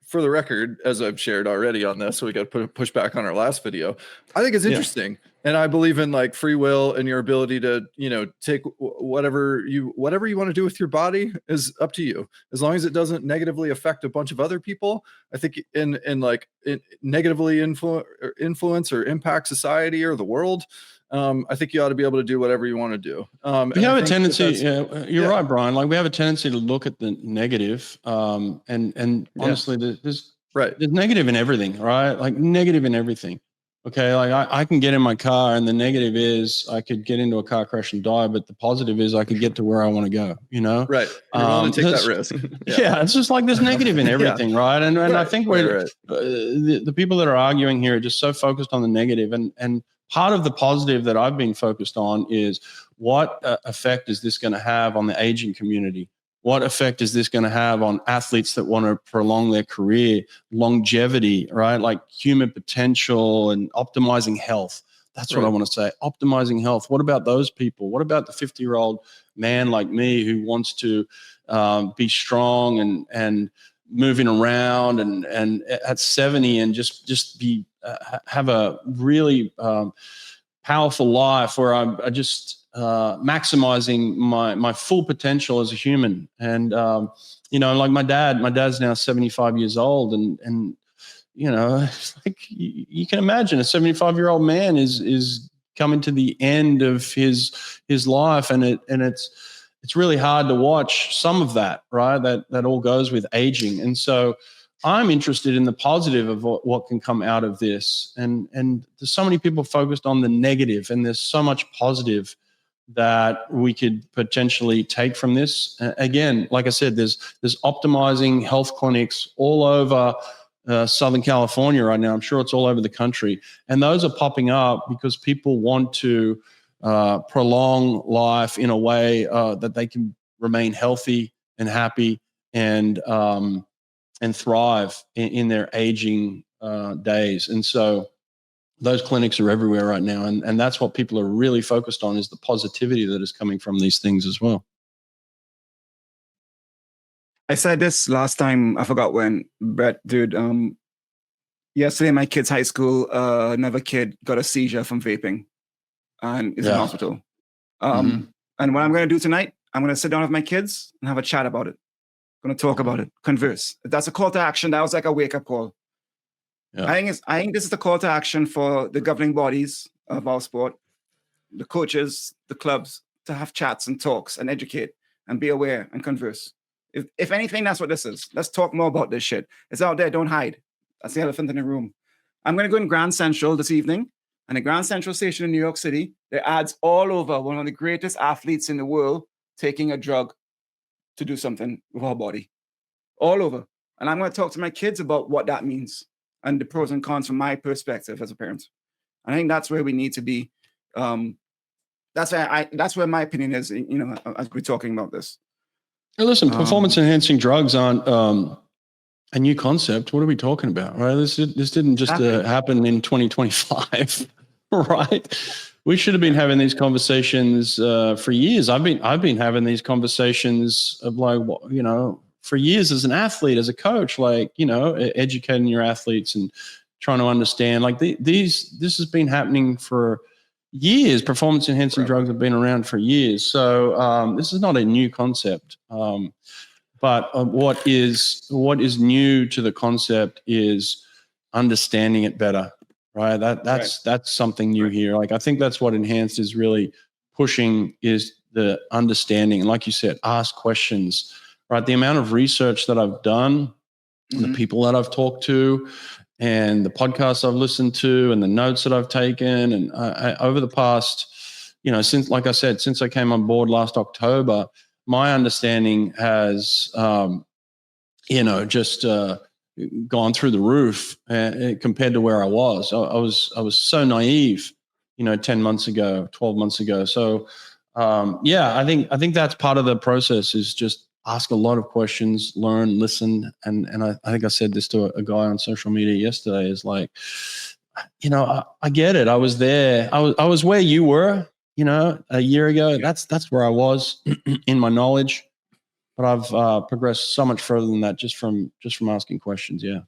for the record, as I've shared already on this, so we got to push back on our last video. I think it's interesting, and I believe in like free will and your ability to, take whatever you want to do with your body is up to you, as long as it doesn't negatively affect a bunch of other people. I think negatively influence or impact society or the world. I think you ought to be able to do whatever you want to do. We have a tendency. You're yeah. right, Brian. Like, we have a tendency to look at the negative, and honestly, there's negative in everything, right? Like, negative in everything. Okay, like I can get in my car, and the negative is I could get into a car crash and die, but the positive is I could get to where I want to go. Right. You're willing to take that risk. Yeah, it's just like there's negative in everything, right? And I think the people that are arguing here are just so focused on the negative, and part of the positive that I've been focused on is what effect is this going to have on the aging community? What effect is this going to have on athletes that want to prolong their career, longevity, right? Like human potential and optimizing health. That's what I want to say. Optimizing health. What about those people? What about the 50-year-old man like me who wants to be strong and moving around and at 70 and just be have a really powerful life where I just maximizing my full potential as a human. And like my dad's now 75 years old, and like you can imagine a 75-year-old man is coming to the end of his life, and it's really hard to watch some of that, right? That all goes with aging. And so I'm interested in the positive of what can come out of this. And there's so many people focused on the negative, and there's so much positive that we could potentially take from this. Again, like I said, there's optimizing health clinics all over Southern California right now. I'm sure it's all over the country. And those are popping up because people want to prolong life in a way that they can remain healthy and happy and thrive in their aging days. And so those clinics are everywhere right now. And that's what people are really focused on, is the positivity that is coming from these things as well. I said this last time, I forgot when, Brett, dude. Yesterday, my kid's high school, another kid got a seizure from vaping and is in hospital. And what I'm going to do tonight, I'm going to sit down with my kids and have a chat about it. I'm going to talk about it, converse. That's a call to action. That was like a wake-up call. Yeah. I think this is the call to action for the governing bodies of our sport, the coaches, the clubs, to have chats and talks and educate and be aware and converse. If anything, that's what this is. Let's talk more about this shit. It's out there. Don't hide. That's the elephant in the room. I'm going to go in Grand Central this evening, and the Grand Central station in New York City, there are ads all over one of the greatest athletes in the world taking a drug to do something with our body. All over. And I'm going to talk to my kids about what that means and the pros and cons from my perspective as a parent. I think that's where we need to be. That's where my opinion is, as we're talking about this. Hey, listen, performance enhancing drugs aren't a new concept. What are we talking about, right? This didn't just happen in 2025, right? We should have been having these conversations for years. I've been having these conversations of for years as an athlete, as a coach, educating your athletes and trying to understand. This has been happening for years. Performance enhancing drugs have been around for years. So this is not a new concept. But what is new to the concept is understanding it better, right? That's something new here. I think that's what Enhanced is really pushing, is the understanding. And like you said, ask questions, right? The amount of research that I've done, the people that I've talked to, and the podcasts I've listened to, and the notes that I've taken, and over the past, since I came on board last October, my understanding has, just gone through the roof compared to where I was. I was so naive, 10 months ago, 12 months ago. So, I think that's part of the process, is just ask a lot of questions, learn, listen. And I think I said this to a guy on social media yesterday, is I get it. I was there. I was where you were, a year ago. That's where I was in my knowledge, but I've progressed so much further than that just from asking questions. Yeah.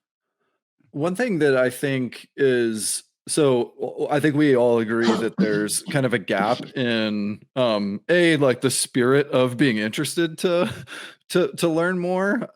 One thing that I think is, so I think we all agree that there's kind of a gap in the spirit of being interested to learn more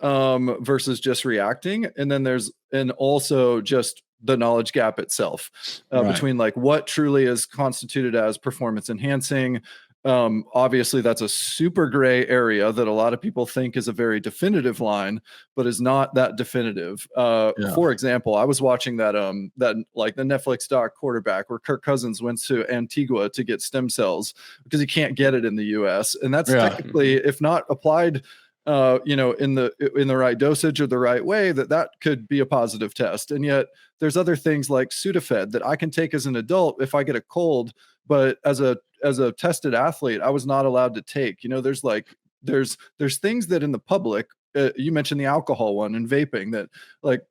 versus just reacting, and then there's also just the knowledge gap itself between what truly is constituted as performance enhancing. Obviously that's a super gray area that a lot of people think is a very definitive line, but is not that definitive. For example, I was watching that the Netflix doc Quarterback, where Kirk Cousins went to Antigua to get stem cells because he can't get it in the US. And that's technically, if not applied in the right dosage or the right way, that could be a positive test. And yet there's other things like Sudafed that I can take as an adult if I get a cold, but as a tested athlete, I was not allowed to take. There's things that in the public, you mentioned the alcohol one and vaping, that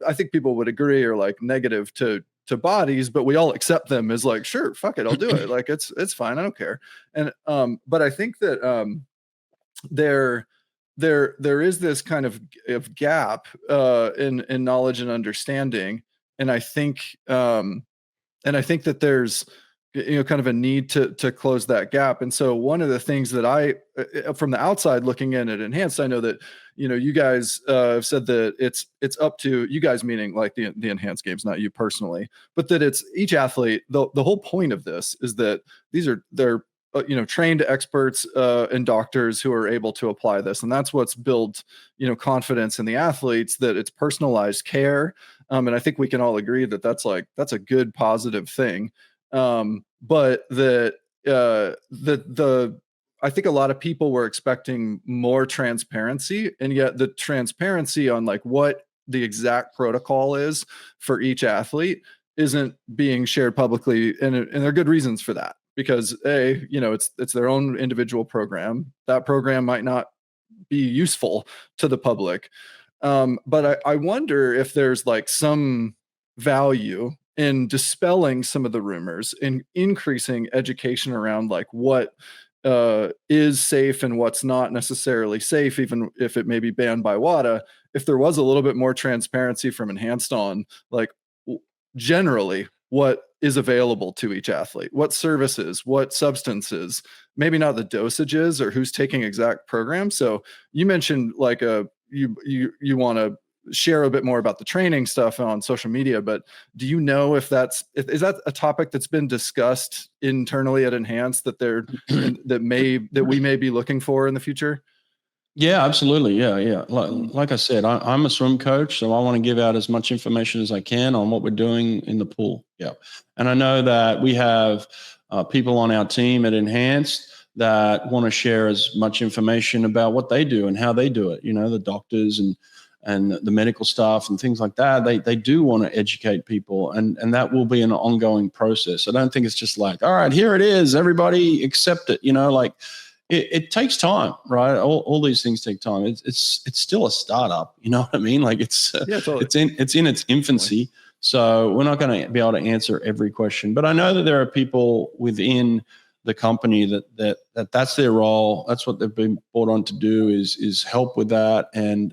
I think people would agree are negative to bodies, but we all accept them as sure, fuck it, I'll do it. It's fine, I don't care. And but I think that there is this kind of gap in knowledge and understanding, and I think that there's kind of a need to close that gap. And so one of the things that I, from the outside looking in at Enhanced, I know that you guys have said that it's up to you guys, meaning the Enhanced games, not you personally, but that it's each athlete. The whole point of this is that they're trained experts and doctors who are able to apply this. And that's what's built, confidence in the athletes, that it's personalized care. And I think we can all agree that that's a good, positive thing. But that I think a lot of people were expecting more transparency, and yet the transparency on like what the exact protocol is for each athlete isn't being shared publicly, and there are good reasons for that, because it's their own individual program. That program might not be useful to the public, but I wonder if there's like some value in dispelling some of the rumors and increasing education around like what is safe and what's not necessarily safe, even if it may be banned by WADA. If there was a little bit more transparency from Enhanced on like generally what is available to each athlete, what services, what substances, maybe not the dosages or who's taking exact programs. So you mentioned like you want to share a bit more about the training stuff on social media, but do you know if is that a topic that's been discussed internally at Enhanced that we may be looking for in the future? Yeah, absolutely. Yeah. Like I said, I'm a swim coach, so I want to give out as much information as I can on what we're doing in the pool. Yeah. And I know that we have people on our team at Enhanced that want to share as much information about what they do and how they do it. The doctors and the medical staff and things like that, they do want to educate people, and that will be an ongoing process. I don't think it's just like, all right, here it is, everybody accept it. It takes time, right? All these things take time. It's still a startup. You know what I mean? Like totally. it's in its infancy. So we're not going to be able to answer every question. But I know that there are people within the company that's their role. That's what they've been brought on to do is help with that. And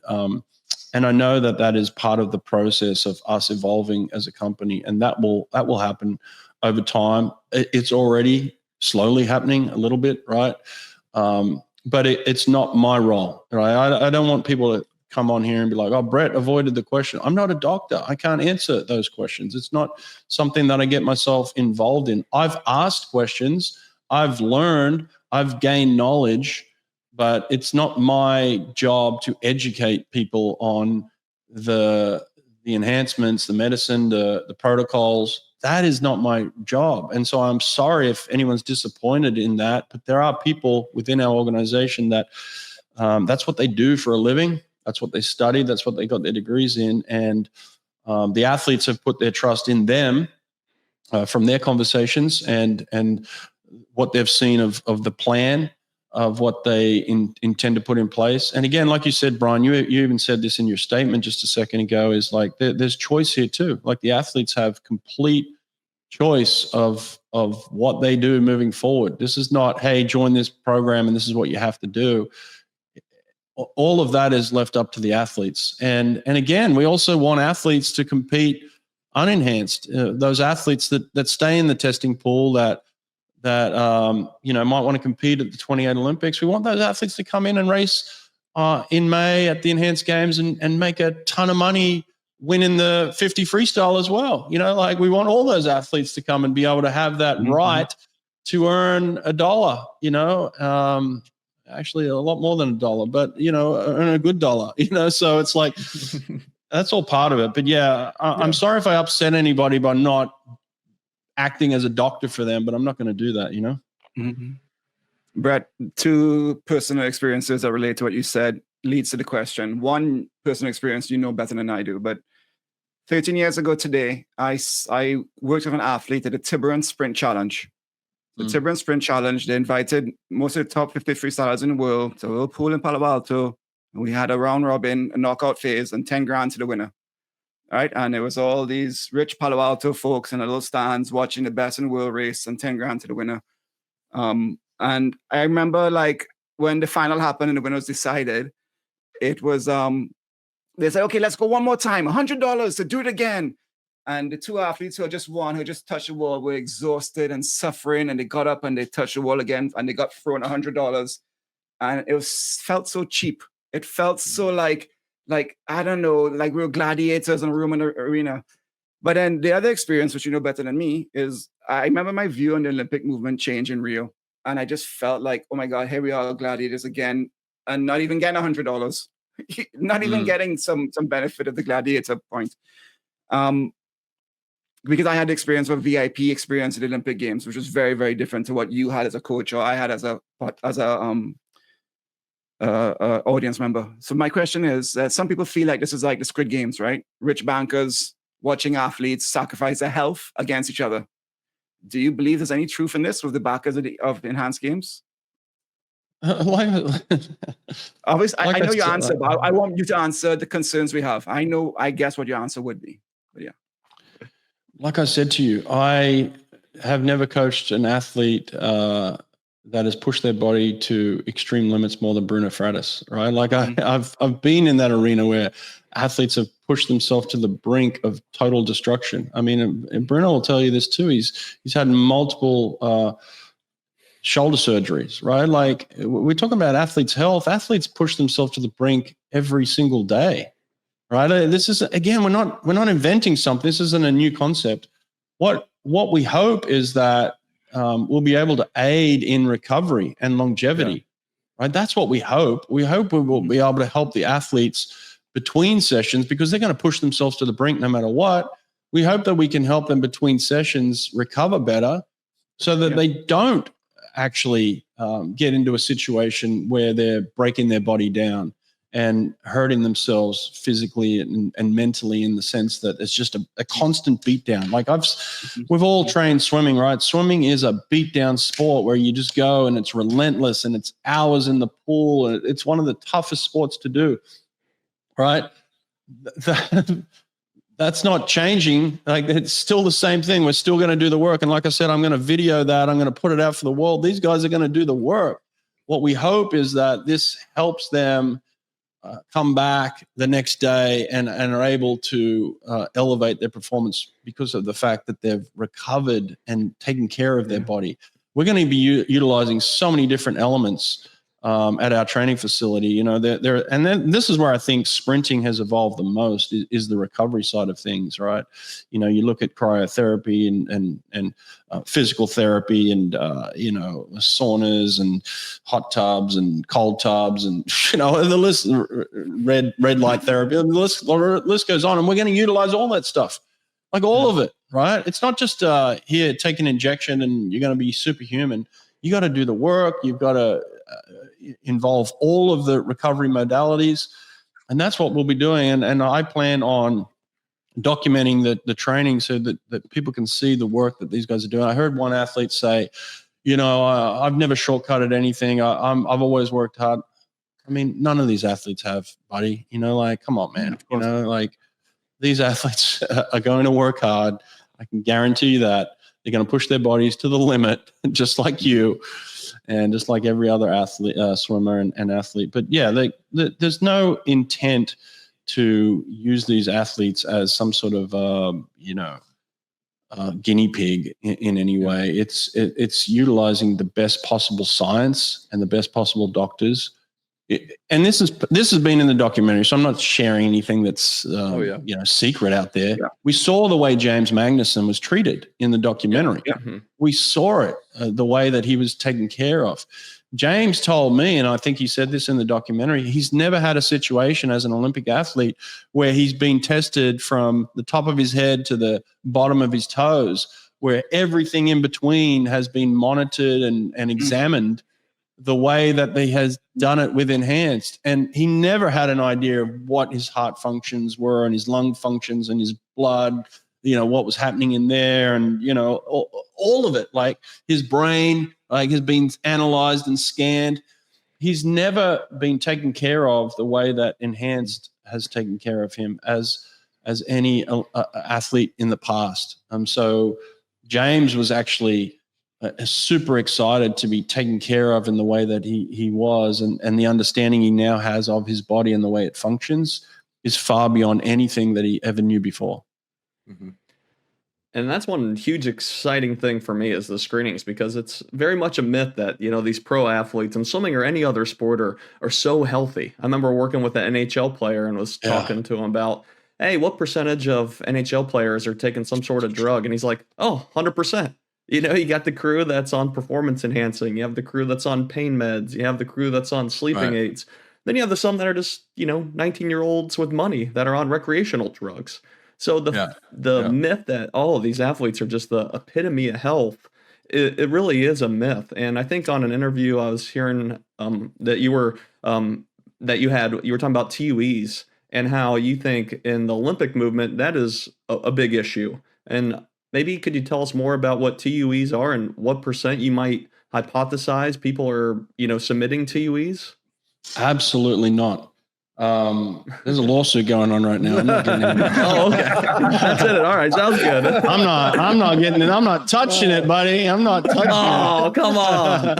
I know that is part of the process of us evolving as a company, and that will happen over time. It's already slowly happening a little bit, right? But it's not my role, right? I don't want people to come on here and be like, oh, Brett avoided the question. I'm not a doctor. I can't answer those questions. It's not something that I get myself involved in. I've asked questions. I've learned. I've gained knowledge, but it's not my job to educate people on the enhancements, the medicine, the protocols. That is not my job. And so I'm sorry if anyone's disappointed in that, but there are people within our organization that that's what they do for a living. That's what they study. That's what they got their degrees in. And the athletes have put their trust in them from their conversations and what they've seen of the plan of what they intend to put in place. And again, like you said, Brian, you even said this in your statement just a second ago, is like there's choice here too. Like the athletes have complete choice of what they do moving forward. This is not, hey, join this program and this is what you have to do. All of that is left up to the athletes. And again, we also want athletes to compete unenhanced. Those athletes that stay in the testing pool that might want to compete at the 28 Olympics. We want those athletes to come in and race in May at the Enhanced Games and make a ton of money winning the 50 freestyle as well. Like we want all those athletes to come and be able to have that right to earn $1, actually a lot more than $1, but, earn a good dollar, so it's like, that's all part of it. But yeah, I'm sorry if I upset anybody by not acting as a doctor for them, but I'm not going to do that, Mm-hmm. Brett, two personal experiences that relate to what you said leads to the question. One personal experience you know better than I do, but 13 years ago today, I worked with an athlete at the Tiburon Sprint Challenge. The Tiburon Sprint Challenge, they invited most of the top 50 freestylers in the world to a little pool in Palo Alto. And we had a round robin, a knockout phase, and 10 grand to the winner. Right. And it was all these rich Palo Alto folks in the little stands watching the best in the world race and 10 grand to the winner. And I remember like when the final happened and the winner was decided, it was, they said, okay, let's go one more time, $100 to do it again. And the two athletes who had just won, who just touched the wall, were exhausted and suffering. And they got up and they touched the wall again and they got thrown $100. And it felt so cheap. It felt so like, I don't know, like we were gladiators in a room in the arena. But then the other experience, which you know better than me, is I remember my view on the Olympic movement change in Rio. And I just felt like, oh my God, here we are, gladiators again, and not even getting $100, not even getting some benefit of the gladiator point. because I had the experience of a VIP experience at the Olympic Games, which was very, very different to what you had as a coach or I had as a audience member. So my question is that some people feel like this is like the Squid Games, right? Rich bankers watching athletes sacrifice their health against each other. Do you believe there's any truth in this with the backers of the enhanced games? Obviously, I know your answer, but I want you to answer the concerns we have. I guess what your answer would be, but yeah. Like I said to you, I have never coached an athlete that has pushed their body to extreme limits more than Bruno Fratus, right? Like I've been in that arena where athletes have pushed themselves to the brink of total destruction. I mean, and Bruno will tell you this too. He's had multiple shoulder surgeries, right? Like we're talking about athletes' health. Athletes push themselves to the brink every single day, right? This is, again, we're not inventing something. This isn't a new concept. What we hope is that we'll be able to aid in recovery and longevity, right? That's what we hope. We hope we will be able to help the athletes between sessions because they're going to push themselves to the brink no matter what. We hope that we can help them between sessions recover better so that they don't actually get into a situation where they're breaking their body down and hurting themselves physically and mentally, in the sense that it's just a constant beatdown. Like we've all trained swimming, right? Swimming is a beatdown sport where you just go and it's relentless and it's hours in the pool. And it's one of the toughest sports to do, right? That's not changing. Like it's still the same thing. We're still going to do the work. And like I said, I'm going to video that. I'm going to put it out for the world. These guys are going to do the work. What we hope is that this helps them come back the next day and are able to elevate their performance because of the fact that they've recovered and taken care of their body. We're going to be utilizing so many different elements at our training facility. You know, and then this is where I think sprinting has evolved the most is the recovery side of things, right? You know, you look at cryotherapy and physical therapy and you know, saunas and hot tubs and cold tubs and you know the list, red light therapy, the list goes on, and we're going to utilize all that stuff, like all of it, right? It's not just here take an injection and you're going to be superhuman. You got to do the work. You've got to involve all of the recovery modalities, and that's what we'll be doing. And I plan on documenting the training so that people can see the work that these guys are doing. I heard one athlete say, you know, I've never shortcutted anything. I've always worked hard. I mean, none of these athletes have, buddy. You know, like, come on, man. You know, like these athletes are going to work hard. I can guarantee you that. They're going to push their bodies to the limit, just like you, and just like every other athlete, swimmer and athlete. But yeah, there's no intent to use these athletes as some sort of, guinea pig in any way. It's utilizing the best possible science and the best possible doctors. And this has been in the documentary, so I'm not sharing anything that's secret out there. Yeah. We saw the way James Magnuson was treated in the documentary. Yeah. Mm-hmm. We saw it, the way that he was taken care of. James told me, and I think he said this in the documentary, he's never had a situation as an Olympic athlete where he's been tested from the top of his head to the bottom of his toes, where everything in between has been monitored and examined the way that he has done it with Enhanced. And he never had an idea of what his heart functions were and his lung functions and his blood, you know, what was happening in there, and, you know, all of it. Like his brain, like, has been analyzed and scanned. He's never been taken care of the way that Enhanced has taken care of him as any athlete in the past. So James was actually super excited to be taken care of in the way that he was, and the understanding he now has of his body and the way it functions is far beyond anything that he ever knew before. Mm-hmm. And that's one huge exciting thing for me is the screenings, because it's very much a myth that, you know, these pro athletes in swimming or any other sport are so healthy. I remember working with an NHL player and was talking to him about, hey, what percentage of NHL players are taking some sort of drug? And he's like, 100%. You know, you got the crew that's on performance enhancing. You have the crew that's on pain meds. You have the crew that's on sleeping aids. Then you have some that are just, you know, 19-year-olds with money that are on recreational drugs. So Yeah. the Yeah. myth that all of these athletes are just the epitome of health, it really is a myth. And I think on an interview I was hearing that you were you were talking about TUEs and how you think in the Olympic movement that is a big issue. And maybe could you tell us more about what TUEs are and what percent you might hypothesize people are, submitting TUEs? Absolutely not. There's a lawsuit going on right now. I'm not getting into that. Oh, okay. That's it. All right. Sounds good. I'm not getting it. I'm not touching it, buddy. I'm not touching Oh, it. come on.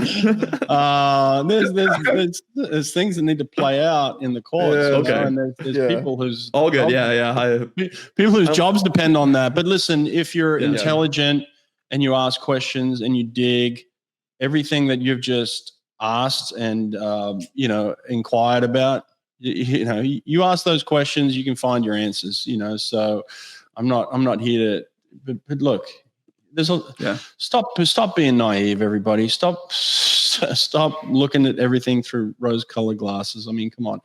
There's things that need to play out in the courts. Yeah, Okay. okay. And there's people whose All good. Yeah. people whose jobs depend on that. But listen, if you're Yeah. intelligent and you ask questions and you dig, everything that you've just asked and inquired about, you ask those questions, you can find your answers. So I'm not here to. But look, Stop being naive, everybody. Stop looking at everything through rose-colored glasses. I mean, come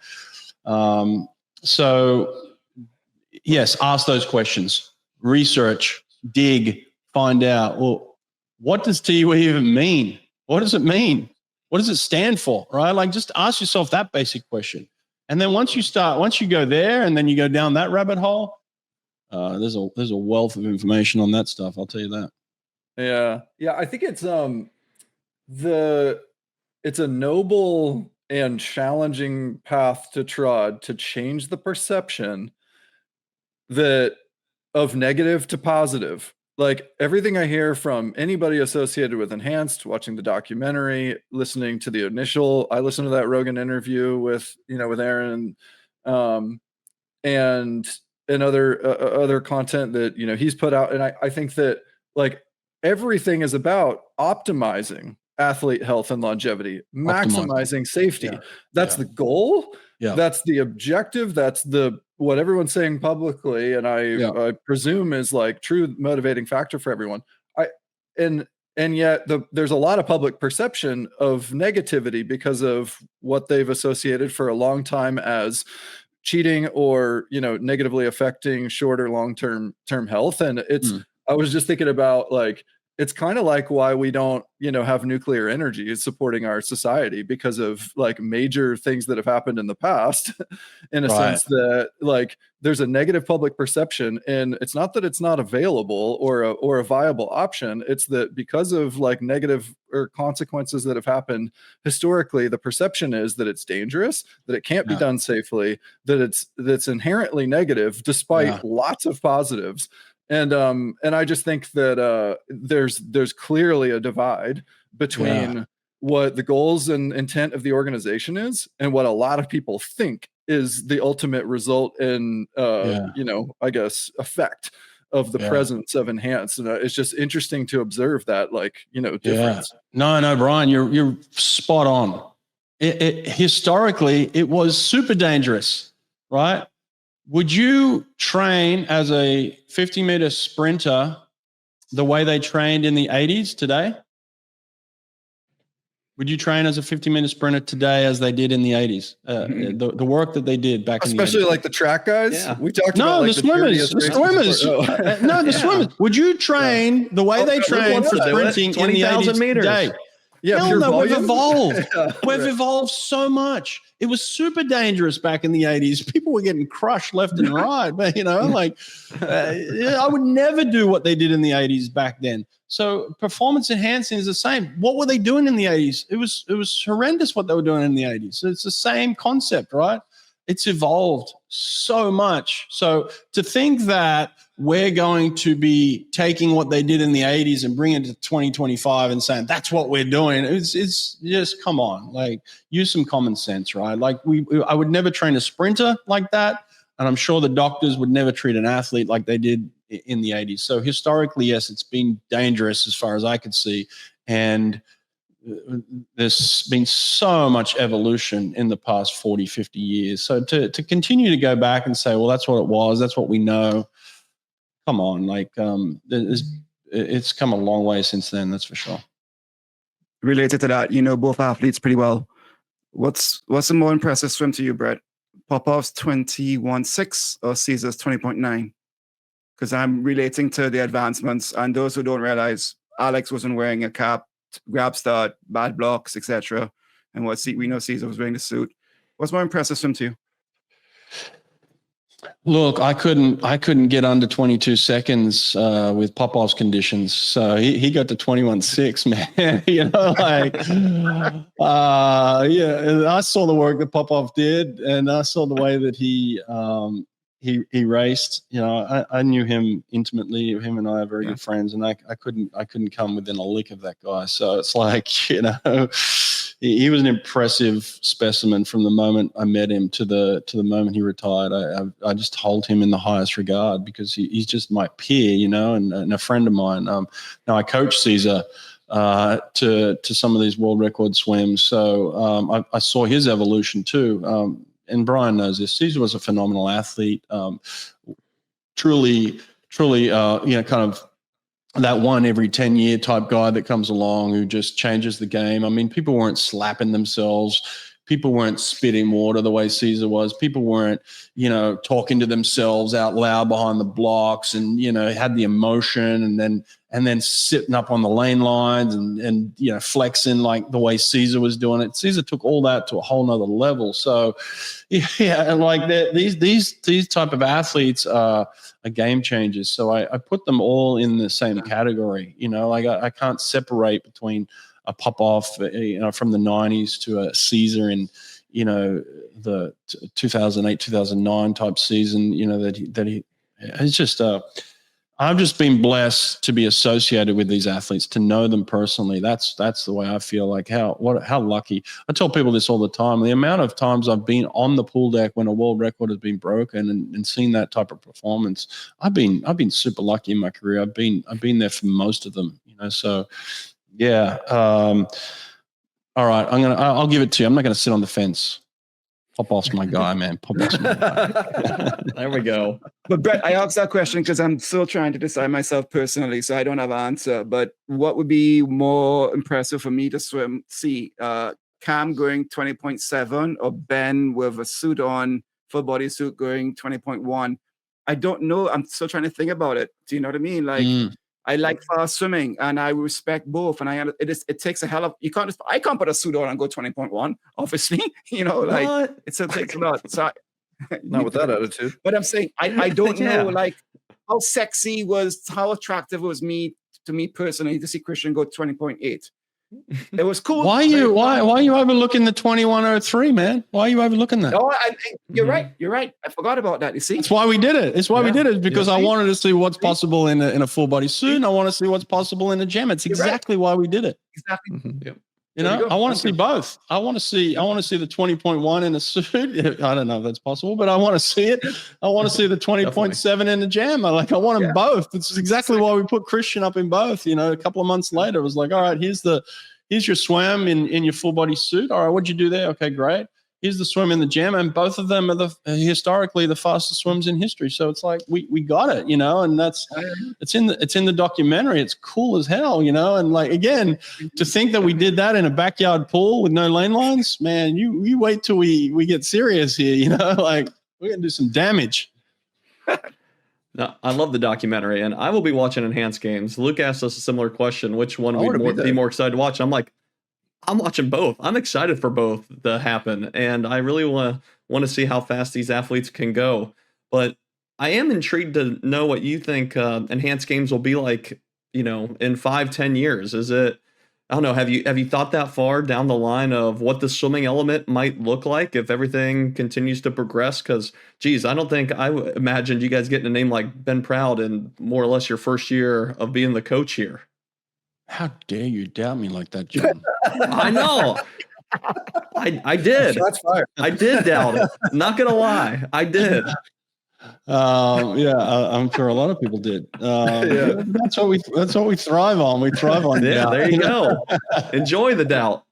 on. So yes, ask those questions, research, dig, find out. Well, what does TUE even mean? What does it mean? What does it stand for? Right? Like, just ask yourself that basic question. And then once you go there, and then you go down that rabbit hole, there's a wealth of information on that stuff. I'll tell you that. Yeah. I think it's it's a noble and challenging path to trod to change the perception of negative to positive. Like, everything I hear from anybody associated with Enhanced, watching the documentary, listening to the I listened to that Rogan interview with Aaron, and other content that he's put out, and I think that, like, everything is about optimizing athlete health and longevity, maximizing safety. Yeah. That's the goal. Yeah. That's the objective. That's what everyone's saying publicly, and I presume is like true motivating factor for everyone. And yet there's a lot of public perception of negativity because of what they've associated for a long time as cheating or negatively affecting short or long-term health. And I was just thinking about, like, it's kind of like why we don't have nuclear energy supporting our society, because of, like, major things that have happened in the past in a sense that, like, there's a negative public perception, and it's not that it's not available or a viable option. It's that because of, like, negative or consequences that have happened historically, the perception is that it's dangerous, that it can't be done safely, that's inherently negative despite lots of positives. And I just think that there's clearly a divide between what the goals and intent of the organization is and what a lot of people think is the ultimate result and I guess effect of the presence of Enhanced. And it's just interesting to observe that, like, difference. No, Brian, you're spot on. It historically, it was super dangerous, right? Would you train as a 50-meter sprinter the way they trained in the 80s today? Would you train as a 50-meter sprinter today as they did in the 80s? The work that they did back in the 80s. Especially like the track guys? Yeah. We talked about, like, the swimmers. The swimmers. Would you train the way they trained for sprinting in the 80s meters today? Yeah, Hell no, we've volume? evolved. We've evolved so much. It was super dangerous back in the 80s. People were getting crushed left and right. But, I would never do what they did in the 80s back then. So performance enhancing is the same. What were they doing in the 80s? It was horrendous what they were doing in the 80s. So it's the same concept, right? It's evolved so much. So to think that we're going to be taking what they did in the 80s and bringing it to 2025 and saying that's what we're doing, it's just, come on, like, use some common sense, right? Like, I would never train a sprinter like that, and I'm sure the doctors would never treat an athlete like they did in the 80s. So historically, yes, it's been dangerous as far as I could see, and there's been so much evolution in the past 40, 50 years. So to continue to go back and say, well, that's what it was, that's what we know. Come on, like, it's come a long way since then, that's for sure. Related to that, both athletes pretty well. What's the more impressive swim to you, Brett? Popov's 21.6 or Caesar's 20.9? because I'm relating to the advancements. And those who don't realize, Alex wasn't wearing a cap, grab start, bad blocks, etc. And we know Cesar was wearing the suit. What's more impressive swim to you? Look, I couldn't get under 22 seconds with Popov's conditions. So he got to 21.6, man. You know, like, yeah, I saw the work that Popov did, and I saw the way that he raced. You know, I knew him intimately. Him and I are very good friends, and I couldn't come within a lick of that guy. So it's like, you know, he was an impressive specimen from the moment I met him to the moment he retired. I just hold him in the highest regard because he's just my peer, you know, and a friend of mine. Now I coach Cesar to some of these world record swims, so I saw his evolution too. And Brian knows this. Cesar was a phenomenal athlete, truly, you know, kind of that one every 10-year type guy that comes along who just changes the game. I mean, people weren't slapping themselves. People weren't spitting water the way Cesar was. People weren't, you know, talking to themselves out loud behind the blocks and, you know, had the emotion and then sitting up on the lane lines and you know, flexing like the way Cesar was doing it. Cesar took all that to a whole nother level. So yeah, like these type of athletes are game changers. So I put them all in the same category. You know, like I can't separate between a Popov, you know, from the 90s to a Cesar in, you know, the 2008, 2009 type season, you know, that he it's just, I've just been blessed to be associated with these athletes, to know them personally. That's the way I feel. Like how lucky. I tell people this all the time. The amount of times I've been on the pool deck when a world record has been broken and seen that type of performance, I've been super lucky in my career. I've been there for most of them, you know. So yeah. All right. I'll give it to you. I'm not going to sit on the fence. Popov's my guy, man. Popov's my guy. There we go. But Brett, I asked that question because I'm still trying to decide myself personally, so I don't have an answer. But what would be more impressive for me to see Cam going 20.7 or Ben with a suit on, full body suit going 20.1? I don't know. I'm still trying to think about it. Do you know what I mean? Like, I like fast swimming and I respect both. And it takes a hell of, I can't put a suit on and go 20.1, obviously, you know, like What? it still takes a lot. So Not with that attitude. but I'm saying, I don't Yeah. know, like how attractive it was to me personally to see Christian go 20.8. It was cool. Why are you overlooking the 2103, man? Why are you overlooking that? No, you're right. You're right. I forgot about that. You see? That's why we did it. It's why we did it, because I see? wanted to see what's possible in a full body suit. And I want to see what's possible in a gem. It's exactly why we did it. Exactly. Yep. You There you know, go. I want to see both. I want to see the 20.1 in a suit. I don't know if that's possible, but I want to see it. I want to see the 20.7 in the jam. I want them both. It's exactly why we put Christian up in both. You know, a couple of months later, it was like, all right, here's your swim in your full body suit. All right, what'd you do there? Okay, great. Here's the swim in the jam, and both of them are historically the fastest swims in history. So it's like we got it, you know, and it's in the documentary. It's cool as hell, you know, and like again, to think that we did that in a backyard pool with no lane lines, man. You wait till we get serious here, you know, like we're gonna do some damage. No, I love the documentary, and I will be watching Enhanced Games. Luke asked us a similar question: which one I wanna would be be there. more excited to watch? I'm like, I'm watching both. I'm excited for both to happen, and I really want to see how fast these athletes can go. But I am intrigued to know what you think Enhanced Games will be like, you know, in 5-10 years. Is it? I don't know. Have you thought that far down the line of what the swimming element might look like if everything continues to progress? Because, geez, I don't think I imagined you guys getting a name like Ben Proud in more or less your first year of being the coach here. How dare you doubt me like that, John? I know. I did. Shots fired. I did doubt it. Not gonna lie, I did. I'm sure a lot of people did. That's what we thrive on. We thrive on. Yeah, doubt. there you go. Enjoy the doubt.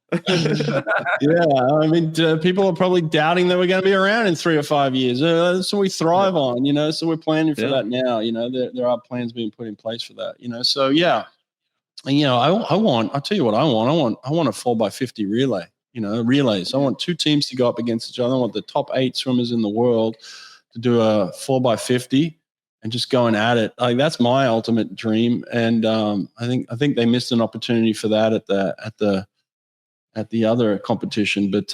Yeah, I mean, people are probably doubting that we're going to be around in 3 or 5 years. That's what we thrive on, you know. So we're planning for that now. You know, there are plans being put in place for that. You know, so yeah, and you know, I'll tell you what I want. I want a 4x50 relay. You know, relays. I want 2 teams to go up against each other. I want the top 8 swimmers in the world to do a 4x50 and just going at it. Like that's my ultimate dream. And I think they missed an opportunity for that at the other competition. But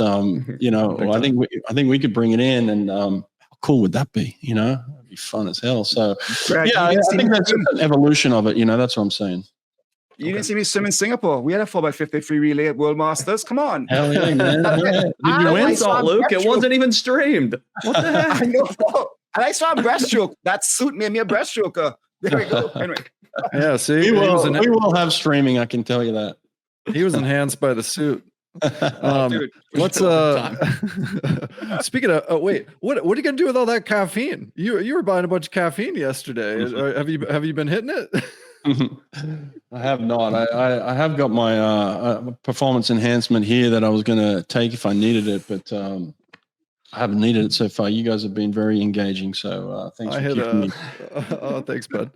you know, I think we could bring it in, and how cool would that be? You know, it'd be fun as hell. So Brad, yeah, I think that's just an evolution of it. You know, that's what I'm saying. You didn't see me swim in Singapore. We had a 4x50 free relay at World Masters. Come on. Hell yeah, man. Did you win? Salt, Luke. It wasn't even streamed. What the heck? I know. And I saw a breaststroke. That suit made me a breaststroker. There we go. Anyway. Yeah, see, We will have streaming. I can tell you that. he was enhanced by the suit. Dude. Let's speaking of wait, what are you gonna do with all that caffeine? You were buying a bunch of caffeine yesterday. Have you been hitting it? I have not. I have got my performance enhancement here that I was going to take if I needed it, but I haven't needed it so far. You guys have been very engaging, so thanks for keeping me. Oh, thanks, bud.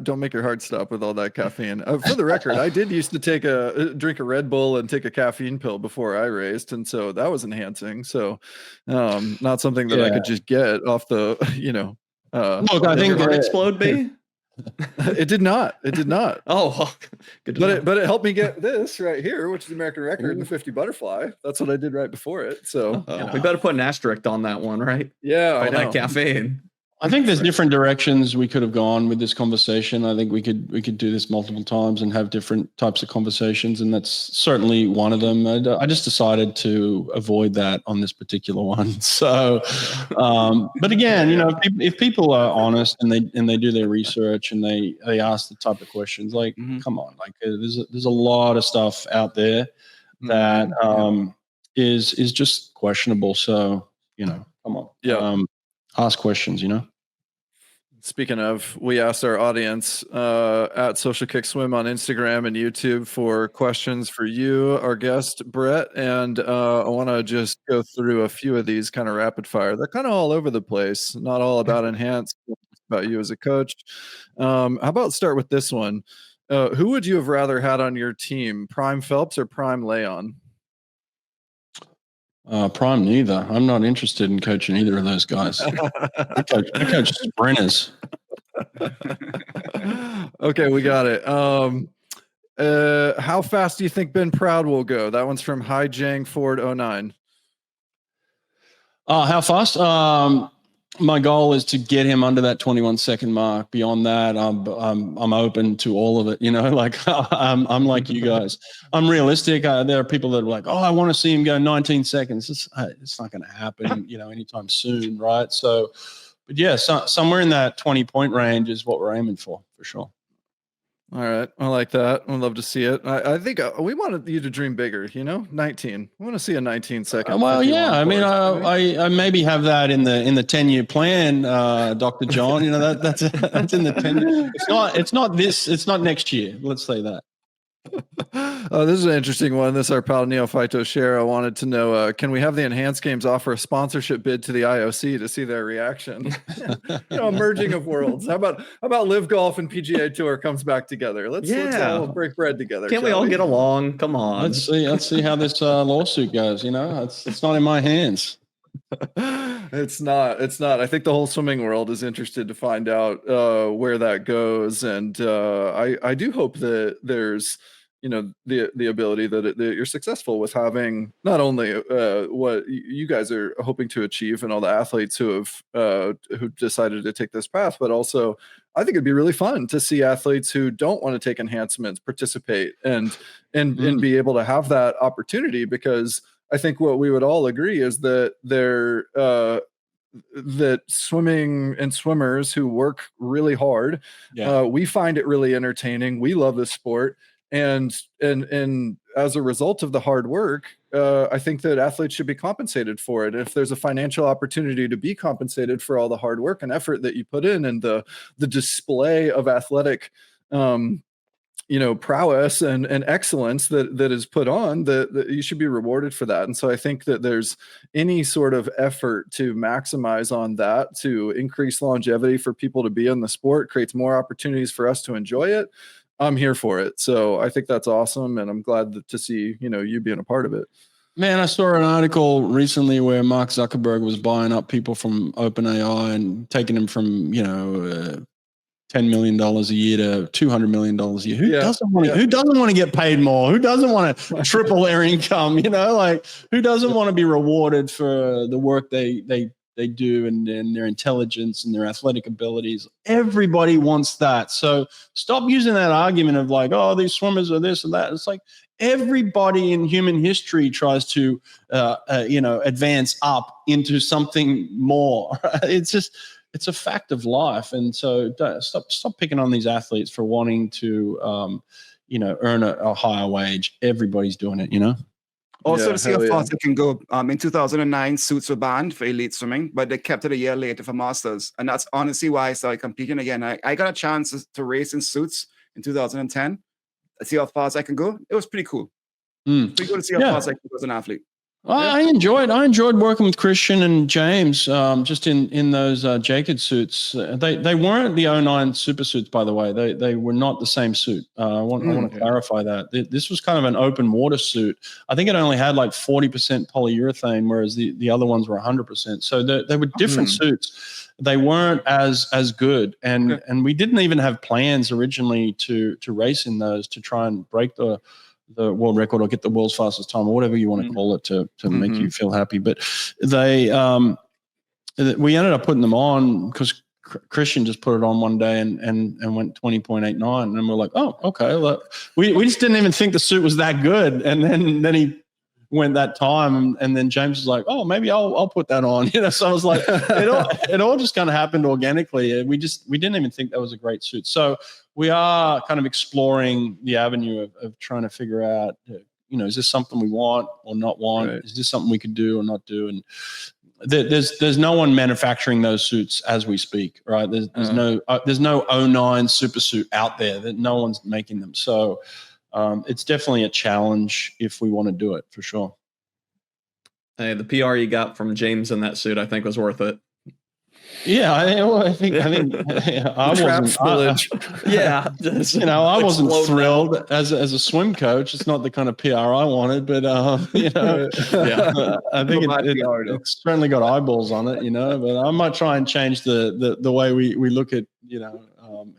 Don't make your heart stop with all that caffeine. For the record, I did used to drink a Red Bull and take a caffeine pill before I raced, and so that was enhancing. So, not something that I could just get off the, Look, I think Did your heart explode, B? It did not. Oh, good. But it helped me get this right here, which is the American record in the 50 butterfly. That's what I did right before it. So we better put an asterisk on that one, right? yeah, All I know. that caffeine. I think there's different directions we could have gone with this conversation. I think we could do this multiple times and have different types of conversations, and that's certainly one of them. I just decided to avoid that on this particular one. So, but again, if people are honest and they do their research and they ask the type of questions, like, come on, like there's a lot of stuff out there that is just questionable. So, come on, ask questions, Speaking of, we asked our audience at Social Kick Swim on Instagram and YouTube for questions for you, our guest, Brett. And I want to just go through a few of these kind of rapid fire. They're kind of all over the place, not all about Enhance, about you as a coach. How about start with this one? Who would you have rather had on your team, Prime Phelps or Prime Leon? Prime neither. I'm not interested in coaching either of those guys. I coach sprinters. Okay, we got it. How fast do you think Ben Proud will go? That one's from Hi Jang Ford 09. How fast? My goal is to get him under that 21-second mark. Beyond that, I'm open to all of it. Like I'm like you guys. I'm realistic. There are people that are like, oh, I want to see him go 19 seconds. It's not going to happen, anytime soon, right? So, but yeah, somewhere in that 20-point range is what we're aiming for sure. All right. I like that. I'd love to see it. I think we wanted you to dream bigger, 19. We want to see a 19-second. Well, yeah. I mean, I maybe have that in the 10-year plan, Dr. John. That's in the 10. It's not next year. Let's say that. This is an interesting one. This is our pal Neophyto Share. Wanted to know, can we have the Enhanced Games offer a sponsorship bid to the IOC to see their reaction? Merging of worlds. How about Live Golf and PGA Tour comes back together? Let's all break bread together. Can't we all get along? Come on. Let's see how this lawsuit goes. It's not in my hands. It's not. I think the whole swimming world is interested to find out where that goes, and I do hope that there's the ability that you're successful with having not only what you guys are hoping to achieve and all the athletes who decided to take this path, but also I think it'd be really fun to see athletes who don't want to take enhancements participate and be able to have that opportunity, because I think what we would all agree is that that swimming and swimmers who work really hard, we find it really entertaining. We love this sport. And as a result of the hard work, I think that athletes should be compensated for it. If there's a financial opportunity to be compensated for all the hard work and effort that you put in, and the display of athletic, prowess and excellence that is put on, that you should be rewarded for that. And so I think that there's any sort of effort to maximize on that, to increase longevity for people to be in the sport, creates more opportunities for us to enjoy it. I'm here for it. So I think that's awesome. And I'm glad to see, you being a part of it. Man, I saw an article recently where Mark Zuckerberg was buying up people from OpenAI and taking them from, $10 million a year to $200 million a year. Who doesn't want to get paid more? Who doesn't want to triple their income? Like who doesn't want to be rewarded for the work they do and their intelligence and their athletic abilities? Everybody wants that. So stop using that argument of like, oh, these swimmers are this and that. It's like everybody in human history tries to, advance up into something more. It's a fact of life. And so stop picking on these athletes for wanting to, earn a higher wage. Everybody's doing it, Also, Yeah, to see how hell fast it can go. In 2009, suits were banned for elite swimming, but they kept it a year later for masters. And that's honestly why I started competing again. I got a chance to race in suits in 2010. See how fast I can go. It was pretty cool. Pretty cool to see how fast I can go as an athlete. I enjoyed working with Christian and James just in those Jacob suits. They weren't the 09 super suits, by the way. They were not the same suit. I want to clarify that. This was kind of an open water suit. I think it only had like 40% polyurethane, whereas the other ones were 100%. So they were different suits. They weren't as good, and we didn't even have plans originally to race in those to try and break the world record or get the world's fastest time or whatever you want to call it to make you feel happy. But we ended up putting them on because Christian just put it on one day and went 20.89, and we're like, oh, okay. Look, we just didn't even think the suit was that good, and then he went that time, and then James was like, oh, maybe I'll put that on, So I was like, it all just kind of happened organically. We didn't even think that was a great suit. So we are kind of exploring the avenue of trying to figure out, is this something we want or not want? Right. Is this something we could do or not do? And there's no one manufacturing those suits as we speak, right? There's no 09 super suit out there that no one's making them. So it's definitely a challenge if we want to do it, for sure. Hey, the PR you got from James in that suit, I think, was worth it. Yeah, I think I wasn't. I wasn't thrilled as a swim coach. It's not the kind of PR I wanted, but I think it certainly got eyeballs on it, But I might try and change the way we look at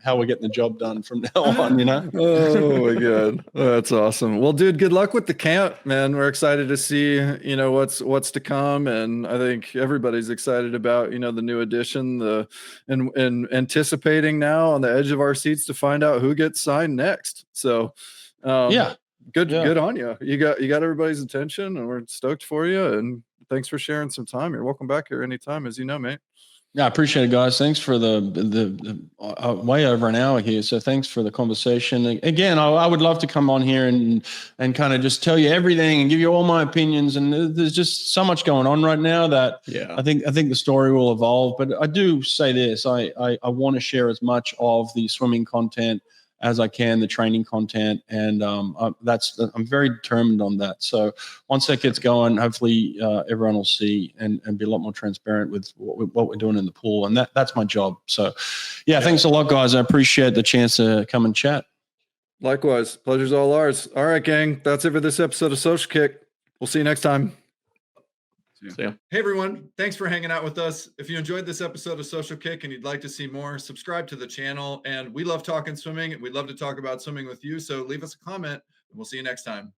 how we're getting the job done from now on, Oh my God. That's awesome. Well, dude, good luck with the camp, man. We're excited to see, what's to come. And I think everybody's excited about, the new addition, and anticipating now on the edge of our seats to find out who gets signed next. So, good on you. You got everybody's attention, and we're stoked for you. And thanks for sharing some time. You're welcome back here anytime, as you know, mate. Yeah, I appreciate it, guys. Thanks for the way over an hour here. So thanks for the conversation. Again, I would love to come on here and kind of just tell you everything and give you all my opinions. And there's just so much going on right now that I think the story will evolve. But I do say this: I want to share as much of the swimming content as I can, the training content, and I'm very determined on that. So once that gets going, hopefully everyone will see and be a lot more transparent with what we're doing in the pool, and that's my job. So thanks a lot, guys. I appreciate the chance to come and chat. Likewise, pleasure's all ours. All right, gang, that's it for this episode of Social Kick. We'll see you next time. Hey everyone, thanks for hanging out with us. If you enjoyed this episode of Social Kick and you'd like to see more, subscribe to the channel. And we love talking swimming, and we'd love to talk about swimming with you. So leave us a comment, and we'll see you next time.